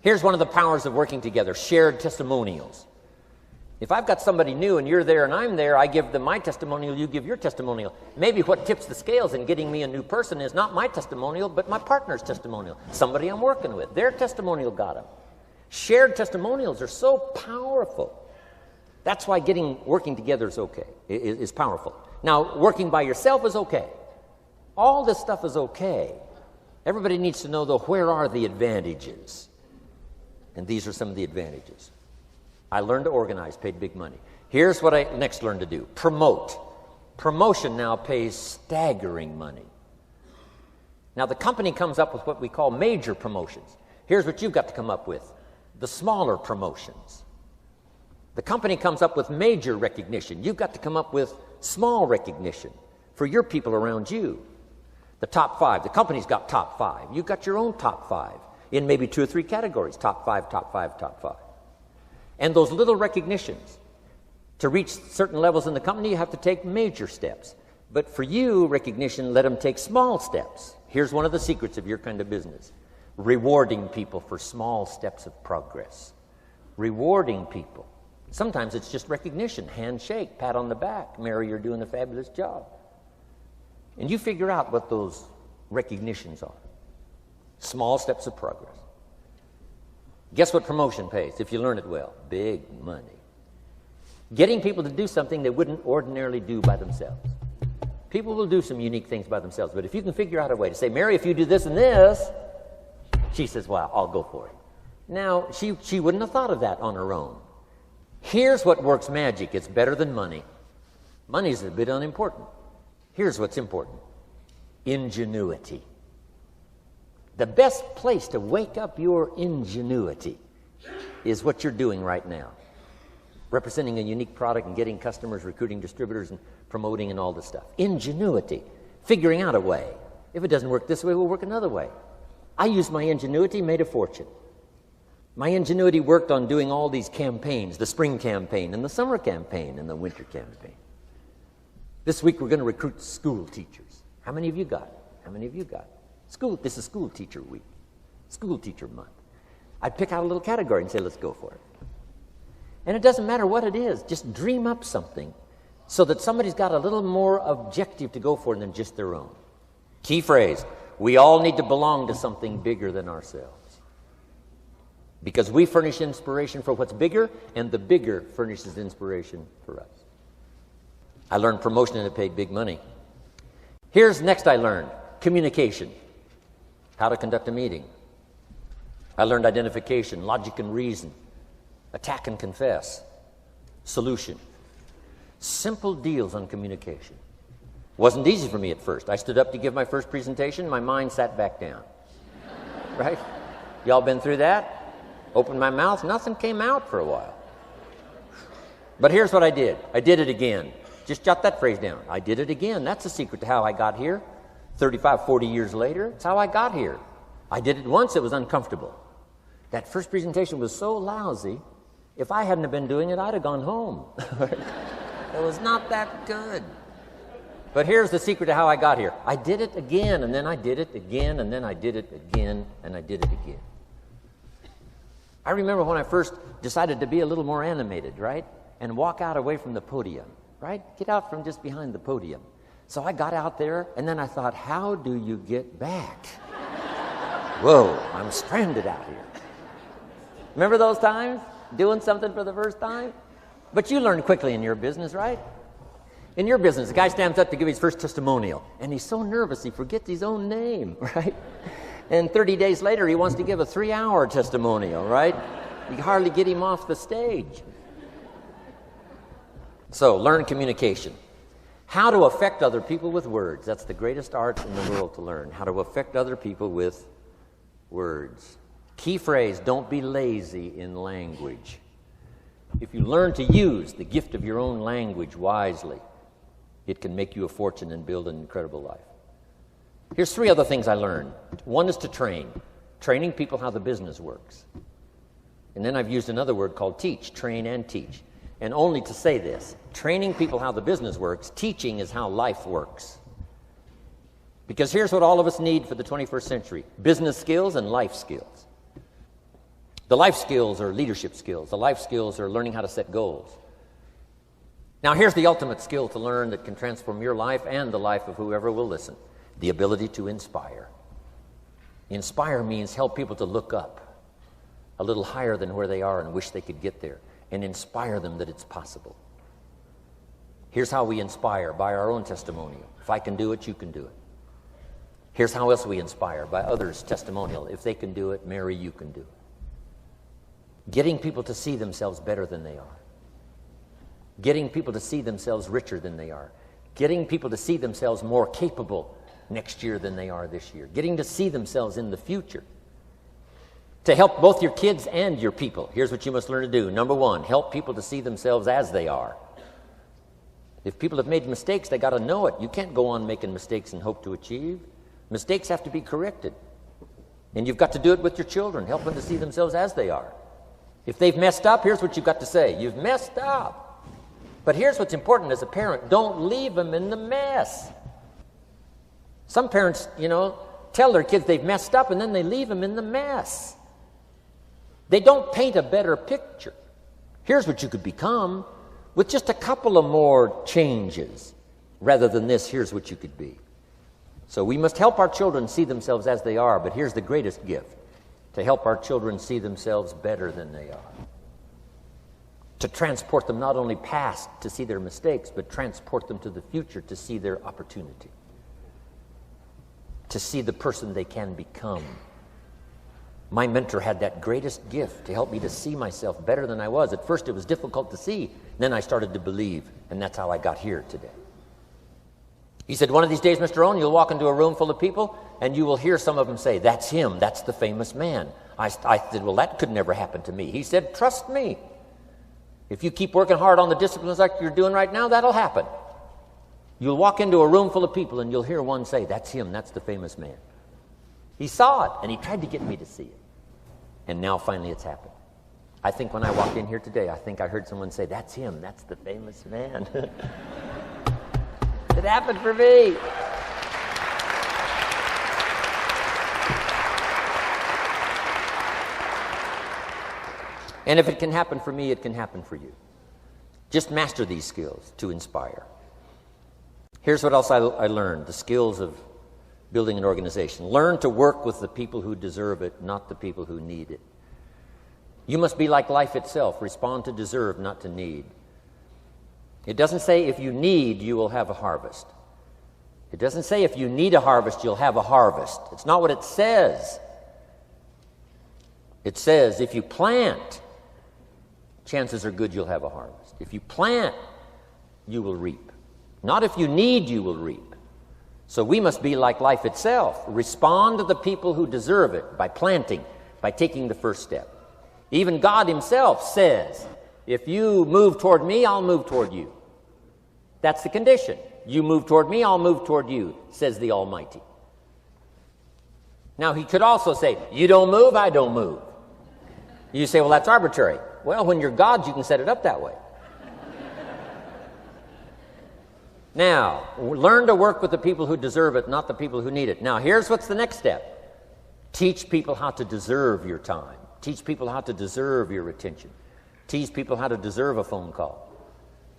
Here's one of the powers of working together, shared testimonials. If I've got somebody new and you're there and I'm there, I give them my testimonial, you give your testimonial. Maybe what tips the scales in getting me a new person is not my testimonial, but my partner's testimonial. Somebody I'm working with, their testimonial got them. Shared testimonials are so powerful. That's why working together is okay, is powerful. Now, working by yourself is okay. All this stuff is okay. Everybody needs to know, though, where are the advantages? And these are some of the advantages. I learned to organize, paid big money. Here's what I next learned to do. Promote. Promotion now pays staggering money. Now, the company comes up with what we call major promotions. Here's what you've got to come up with. The smaller promotions. The company comes up with major recognition. You've got to come up with small recognition for your people around you. The top 5. The company's got top 5. You've got your own top 5 in maybe 2 or 3 categories. Top 5, top 5, top 5. And those little recognitions, to reach certain levels in the company, you have to take major steps. But for you, recognition, let them take small steps. Here's one of the secrets of your kind of business. Rewarding people for small steps of progress. Rewarding people. Sometimes it's just recognition, handshake, pat on the back. Mary, you're doing a fabulous job. And you figure out what those recognitions are. Small steps of progress. Guess what promotion pays if you learn it well? Big money. Getting people to do something they wouldn't ordinarily do by themselves. People will do some unique things by themselves, but if you can figure out a way to say, Mary, if you do this and this, she says, well, I'll go for it. Now, she wouldn't have thought of that on her own. Here's what works magic. It's better than money. Money's a bit unimportant. Here's what's important. Ingenuity. The best place to wake up your ingenuity is what you're doing right now. Representing a unique product and getting customers, recruiting distributors, and promoting and all this stuff. Ingenuity. Figuring out a way. If it doesn't work this way, we'll work another way. I used my ingenuity, made a fortune. My ingenuity worked on doing all these campaigns, the spring campaign and the summer campaign and the winter campaign. This week we're going to recruit school teachers. How many of you got it? How many of you got it? This is school teacher week, school teacher month. I'd pick out a little category and say, let's go for it. And it doesn't matter what it is, just dream up something so that somebody's got a little more objective to go for than just their own. Key phrase, we all need to belong to something bigger than ourselves. Because we furnish inspiration for what's bigger, and the bigger furnishes inspiration for us. I learned promotion and it paid big money. Here's next I learned, communication. How to conduct a meeting. I learned identification, logic and reason, attack and confess, solution. Simple deals on communication. Wasn't easy for me at first. I stood up to give my first presentation, my mind sat back down. Right? Y'all been through that? Opened my mouth, nothing came out for a while. But here's what I did. I did it again. Just jot that phrase down. I did it again. That's the secret to how I got here. 35, 40 years later, it's how I got here. I did it once, it was uncomfortable. That first presentation was so lousy, if I hadn't have been doing it, I'd have gone home. It was not that good. But here's the secret to how I got here. I did it again, and then I did it again, and then I did it again, and I did it again. I remember when I first decided to be a little more animated, right? And walk out away from the podium, right? Get out from just behind the podium. So I got out there, and then I thought, how do you get back? Whoa, I'm stranded out here. Remember those times? Doing something for the first time? But you learn quickly in your business, right? In your business, the guy stands up to give his first testimonial, and he's so nervous he forgets his own name, right? And 30 days later, he wants to give a 3-hour testimonial, right? You hardly get him off the stage. So, learn communication. How to affect other people with words. That's the greatest art in the world to learn. How to affect other people with words. Key phrase, don't be lazy in language. If you learn to use the gift of your own language wisely, it can make you a fortune and build an incredible life. Here's 3 other things I learned. One is to train. Training people how the business works. And then I've used another word called teach, train and teach. And only to say this, training people how the business works, teaching is how life works. Because here's what all of us need for the 21st century: business skills and life skills. The life skills are leadership skills. The life skills are learning how to set goals. Now here's the ultimate skill to learn that can transform your life and the life of whoever will listen: the ability to inspire. Inspire means help people to look up a little higher than where they are and wish they could get there, and inspire them that it's possible. Here's how we inspire: by our own testimonial. If I can do it, you can do it. Here's how else we inspire: by others' testimonial. If they can do it, Mary, you can do it. Getting people to see themselves better than they are. Getting people to see themselves richer than they are. Getting people to see themselves more capable next year than they are this year. Getting to see themselves in the future. To help both your kids and your people, here's what you must learn to do. Number 1, help people to see themselves as they are. If people have made mistakes, they got to know it. You can't go on making mistakes and hope to achieve. Mistakes have to be corrected. And you've got to do it with your children. Help them to see themselves as they are. If they've messed up, here's what you've got to say: you've messed up. But here's what's important as a parent: don't leave them in the mess. Some parents, tell their kids they've messed up and then they leave them in the mess. They don't paint a better picture. Here's what you could become with just a couple of more changes. Rather than this, here's what you could be. So we must help our children see themselves as they are, but here's the greatest gift: to help our children see themselves better than they are. To transport them not only past to see their mistakes, but transport them to the future to see their opportunity. To see the person they can become. My mentor had that greatest gift to help me to see myself better than I was. At first it was difficult to see, then I started to believe, and that's how I got here today. He said, one of these days, Mr. Rohn, you'll walk into a room full of people and you will hear some of them say, "That's him, that's the famous man." I said, well, that could never happen to me. He said, trust me. If you keep working hard on the disciplines like you're doing right now, that'll happen. You'll walk into a room full of people and you'll hear one say, "That's him, that's the famous man." He saw it and he tried to get me to see it. And now finally it's happened. I think when I walked in here today, I think I heard someone say, "That's him, that's the famous man." It happened for me. And if it can happen for me, it can happen for you. Just master these skills to inspire. Here's what else I learned: the skills of building an organization. Learn to work with the people who deserve it, not the people who need it. You must be like life itself. Respond to deserve, not to need. It doesn't say if you need, you will have a harvest. It doesn't say if you need a harvest, you'll have a harvest. It's not what it says. It says if you plant, chances are good you'll have a harvest. If you plant, you will reap. Not if you need, you will reap. So we must be like life itself. Respond to the people who deserve it by planting, by taking the first step. Even God himself says, if you move toward me, I'll move toward you. That's the condition. You move toward me, I'll move toward you, says the Almighty. Now, he could also say, you don't move, I don't move. You say, well, that's arbitrary. Well, when you're God, you can set it up that way. Now, learn to work with the people who deserve it, not the people who need it. Now, here's what's the next step. Teach people how to deserve your time. Teach people how to deserve your attention. Teach people how to deserve a phone call.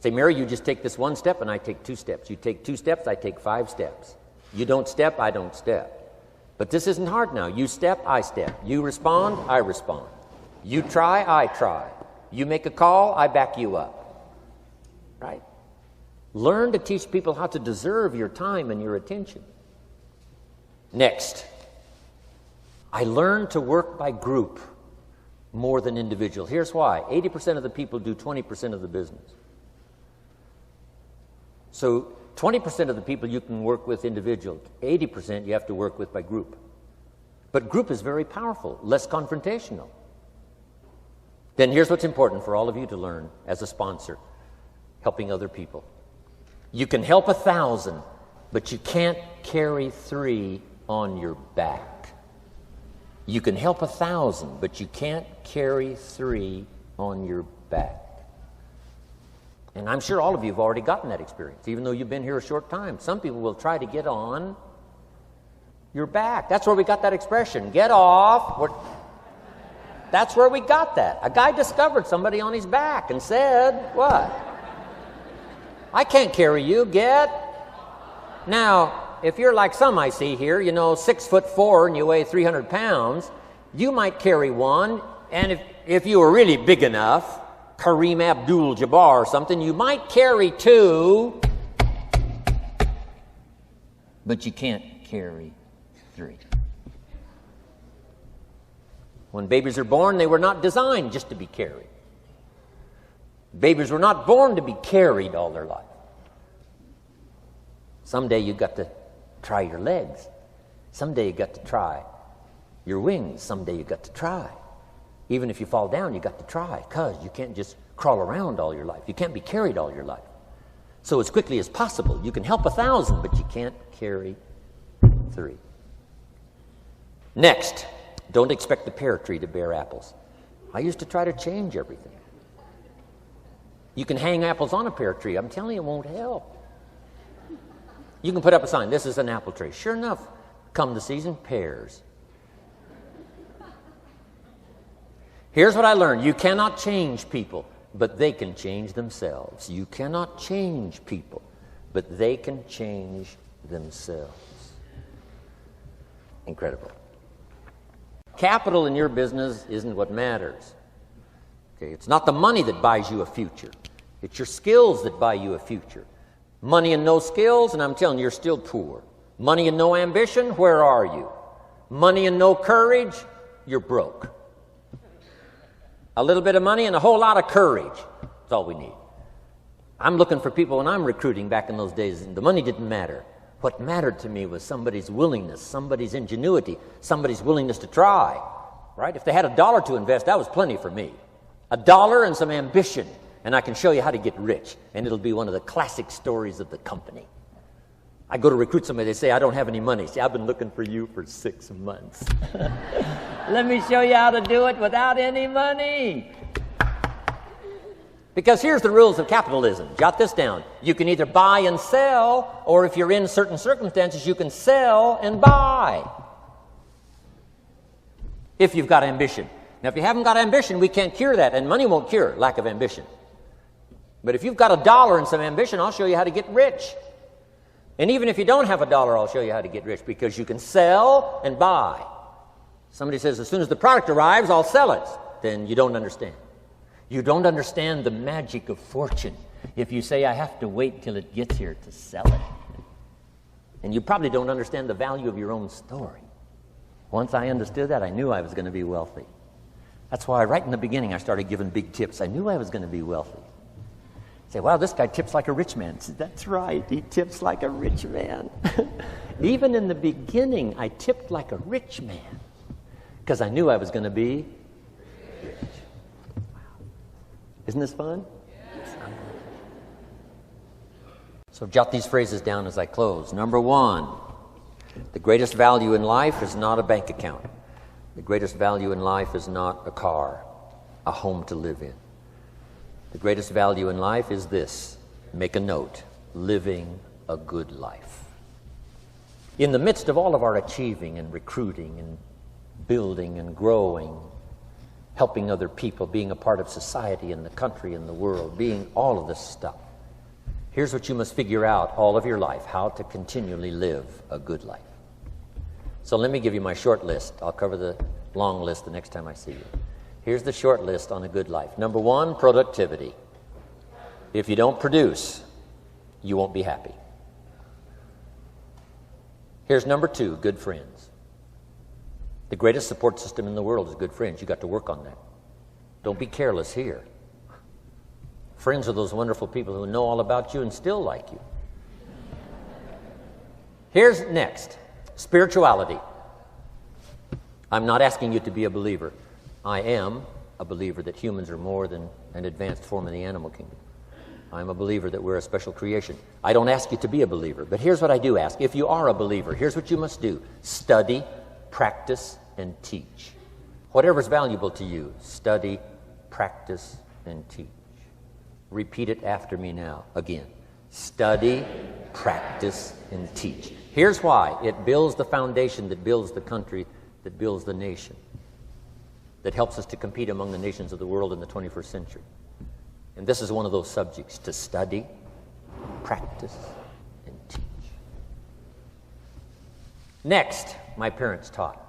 Say, Mary, you just take this one step and I take 2 steps. You take 2 steps, I take 5 steps. You don't step, I don't step. But this isn't hard now. You step, I step. You respond, I respond. You try, I try. You make a call, I back you up. Right? Learn to teach people how to deserve your time and your attention. Next, I learned to work by group more than individual. Here's why. 80% of the people do 20% of the business. So 20% of the people you can work with individual. 80% you have to work with by group. But group is very powerful, less confrontational. Then here's what's important for all of you to learn as a sponsor, helping other people. You can help 1,000, but you can't carry 3 on your back. You can help 1,000, but you can't carry 3 on your back. And I'm sure all of you have already gotten that experience, even though you've been here a short time. Some people will try to get on your back. That's where we got that expression, get off. That's where we got that. A guy discovered somebody on his back and said, what? I can't carry you, get. Now, if you're like some I see here, 6'4" and you weigh 300 pounds, you might carry one, and if you were really big enough, Kareem Abdul-Jabbar or something, you might carry 2, but you can't carry 3. When babies are born, they were not designed just to be carried. Babies were not born to be carried all their life. Someday you got to try your legs. Someday you got to try your wings. Someday you got to try. Even if you fall down, you got to try, because you can't just crawl around all your life. You can't be carried all your life. So as quickly as possible, you can help 1,000, but you can't carry 3. Next, don't expect the pear tree to bear apples. I used to try to change everything. You can hang apples on a pear tree. I'm telling you, it won't help. You can put up a sign, this is an apple tree. Sure enough, come the season, pears. Here's what I learned. You cannot change people, but they can change themselves. You cannot change people, but they can change themselves. Incredible. Capital in your business isn't what matters. Okay, it's not the money that buys you a future. It's your skills that buy you a future. Money and no skills, and I'm telling you, you're still poor. Money and no ambition, where are you? Money and no courage, you're broke. A little bit of money and a whole lot of courage. That's all we need. I'm looking for people when I'm recruiting back in those days, and the money didn't matter. What mattered to me was somebody's willingness, somebody's ingenuity, somebody's willingness to try. Right? If they had $1 to invest, that was plenty for me. $1 and some ambition, and I can show you how to get rich, and it'll be one of the classic stories of the company. I go to recruit somebody, they say, I don't have any money. See, I've been looking for you for 6 months. Let me show you how to do it without any money. Because here's the rules of capitalism. Jot this down. You can either buy and sell, or if you're in certain circumstances, you can sell and buy. If you've got ambition. Now, if you haven't got ambition, we can't cure that, and money won't cure lack of ambition. But if you've got $1 and some ambition, I'll show you how to get rich. And even if you don't have $1, I'll show you how to get rich, because you can sell and buy. Somebody says, as soon as the product arrives, I'll sell it. Then you don't understand. You don't understand the magic of fortune if you say, I have to wait till it gets here to sell it. And you probably don't understand the value of your own story. Once I understood that, I knew I was going to be wealthy. That's why right in the beginning I started giving big tips. I knew I was going to be wealthy. Say, wow, this guy tips like a rich man. Say, that's right, he tips like a rich man. Even in the beginning, I tipped like a rich man because I knew I was going to be rich. Wow. Isn't this fun? Yes. So jot these phrases down as I close. Number 1, the greatest value in life is not a bank account. The greatest value in life is not a car, a home to live in. The greatest value in life is this. Make a note. Living a good life. In the midst of all of our achieving and recruiting and building and growing, helping other people, being a part of society and the country and the world, being all of this stuff, here's what you must figure out all of your life, how to continually live a good life. So let me give you my short list. I'll cover the long list the next time I see you. Here's the short list on a good life. Number 1, productivity. If you don't produce, you won't be happy. Here's number 2, good friends. The greatest support system in the world is good friends. You got to work on that. Don't be careless here. Friends are those wonderful people who know all about you and still like you. Here's next, spirituality. I'm not asking you to be a believer. I am, a believer that humans are more than an advanced form of the animal kingdom. I'm a believer that we're a special creation. I don't ask you to be a believer, but here's what I do ask. If you are a believer, here's what you must do. Study, practice, and teach. Whatever's valuable to you, study, practice, and teach. Repeat it after me now, again. Study, practice, and teach. Here's why. It builds the foundation that builds the country, that builds the nation, that helps us to compete among the nations of the world in the 21st century. And this is one of those subjects, to study, practice, and teach. Next, my parents taught,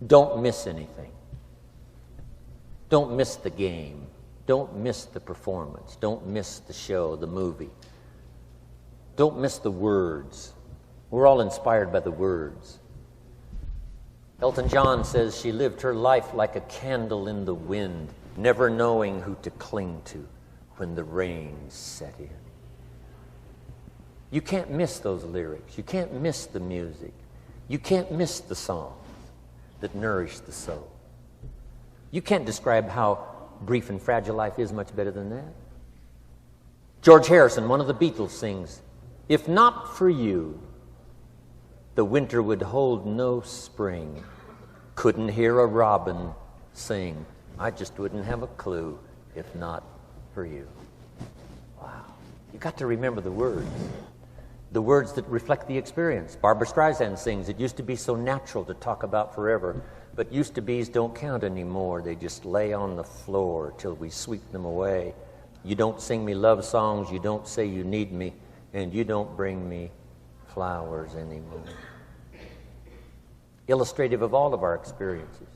don't miss anything. Don't miss the game. Don't miss the performance. Don't miss the show, the movie. Don't miss the words. We're all inspired by the words. Elton John says she lived her life like a candle in the wind, never knowing who to cling to when the rain set in. You can't miss those lyrics. You can't miss the music. You can't miss the songs that nourish the soul. You can't describe how brief and fragile life is much better than that. George Harrison, one of the Beatles, sings, "If not for you, the winter would hold no spring. Couldn't hear a robin sing. I just wouldn't have a clue if not for you." Wow. You got to remember the words that reflect the experience. Barbra Streisand sings, "It used to be so natural to talk about forever, but used to be's don't count anymore. They just lay on the floor till we sweep them away. You don't sing me love songs, you don't say you need me, and you don't bring me flowers anymore." Illustrative of all of our experiences.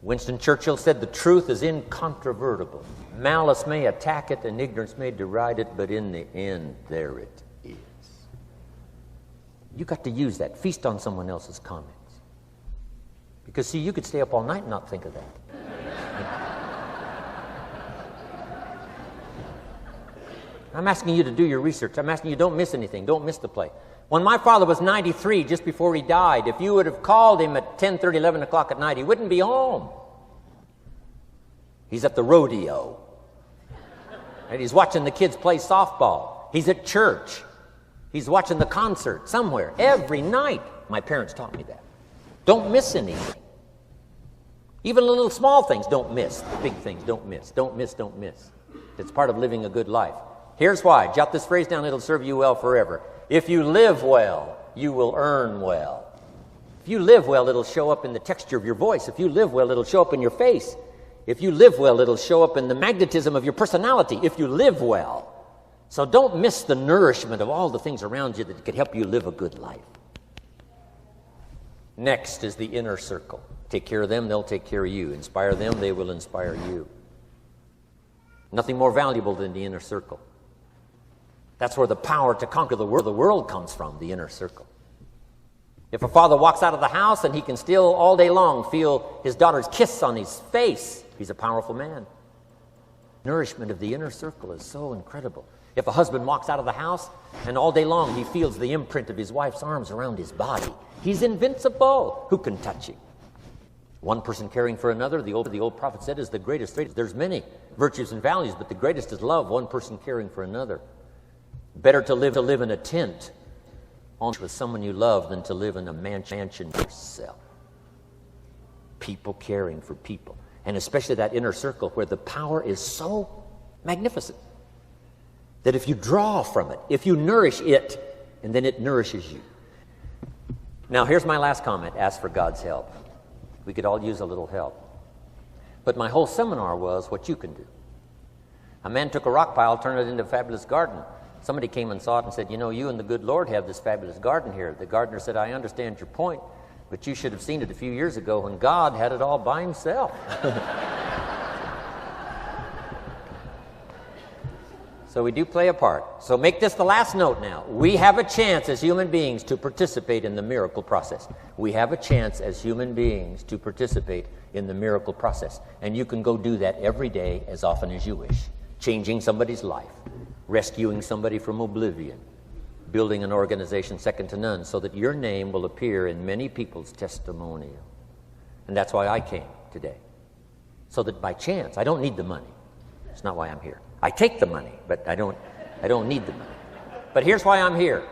Winston Churchill said, "The truth is incontrovertible. Malice may attack it and ignorance may deride it, but in the end, there it is." You got to use that. Feast on someone else's comments. Because, see, you could stay up all night and not think of that. I'm asking you to do your research. I'm asking you, don't miss anything. Don't miss the play. When my father was 93, just before he died, if you would have called him at 10:30, 11 o'clock at night, he wouldn't be home. He's at the rodeo. And he's watching the kids play softball. He's at church. He's watching the concert somewhere. Every night. My parents taught me that. Don't miss anything. Even the little small things, don't miss. The big things, don't miss. Don't miss, don't miss. It's part of living a good life. Here's why. Jot this phrase down. It'll serve you well forever. If you live well, you will earn well. If you live well, it'll show up in the texture of your voice. If you live well, it'll show up in your face. If you live well, it'll show up in the magnetism of your personality. If you live well. So don't miss the nourishment of all the things around you that could help you live a good life. Next is the inner circle. Take care of them, they'll take care of you. Inspire them, they will inspire you. Nothing more valuable than the inner circle. That's where the power to conquer the world comes from, the inner circle. If a father walks out of the house and he can still all day long feel his daughter's kiss on his face, he's a powerful man. Nourishment of the inner circle is so incredible. If a husband walks out of the house and all day long he feels the imprint of his wife's arms around his body, he's invincible. Who can touch him? One person caring for another, the old prophet said, is the greatest. There's many virtues and values, but the greatest is love, one person caring for another. Better to live in a tent with someone you love than to live in a mansion yourself. People caring for people. And especially that inner circle where the power is so magnificent that if you draw from it, if you nourish it, and then it nourishes you. Now, here's my last comment. Ask for God's help. We could all use a little help. But my whole seminar was what you can do. A man took a rock pile, turned it into a fabulous garden. Somebody came and saw it and said, "You know, you and the good Lord have this fabulous garden here." The gardener said, "I understand your point, but you should have seen it a few years ago when God had it all by himself." So we do play a part. So make this the last note now. We have a chance as human beings to participate in the miracle process. We have a chance as human beings to participate in the miracle process. And you can go do that every day as often as you wish. Changing somebody's life. Rescuing somebody from oblivion. Building an organization second to none so that your name will appear in many people's testimonial. And that's why I came today. so that by chance, I don't need the money. It's not why I'm here. I take the money, but I don't need the money. But here's why I'm here.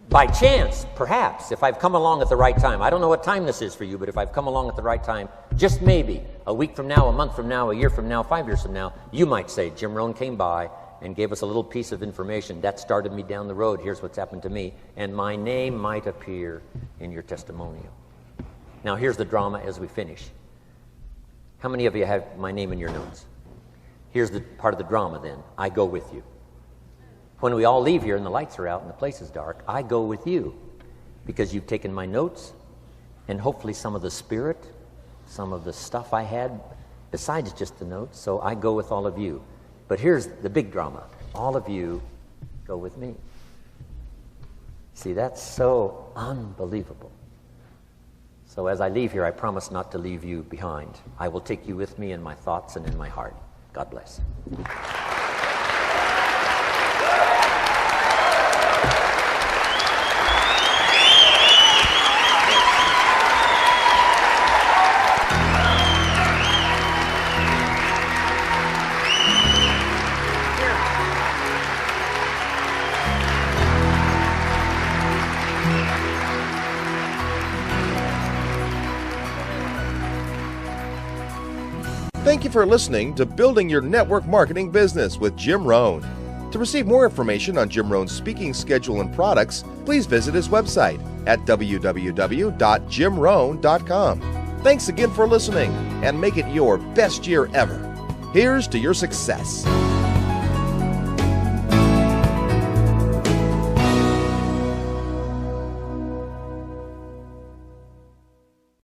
By chance, perhaps, if I've come along at the right time, I don't know what time this is for you, but if I've come along at the right time, just maybe, a week from now, a month from now, a year from now, 5 years from now, you might say, Jim Rohn came by and gave us a little piece of information. That started me down the road. Here's what's happened to me. And my name might appear in your testimonial. Now, here's the drama as we finish. How many of you have my name in your notes? Here's the part of the drama then. I go with you. When we all leave here and the lights are out and the place is dark, I go with you because you've taken my notes and hopefully some of the spirit, some of the stuff I had besides just the notes. So I go with all of you. But here's the big drama. All of you go with me. See, that's so unbelievable. So as I leave here, I promise not to leave you behind. I will take you with me in my thoughts and in my heart. God bless. Thank you for listening to Building Your Network Marketing Business with Jim Rohn. To receive more information on Jim Rohn's speaking schedule and products, please visit his website at www.jimrohn.com. Thanks again for listening, and make it your best year ever. Here's to your success.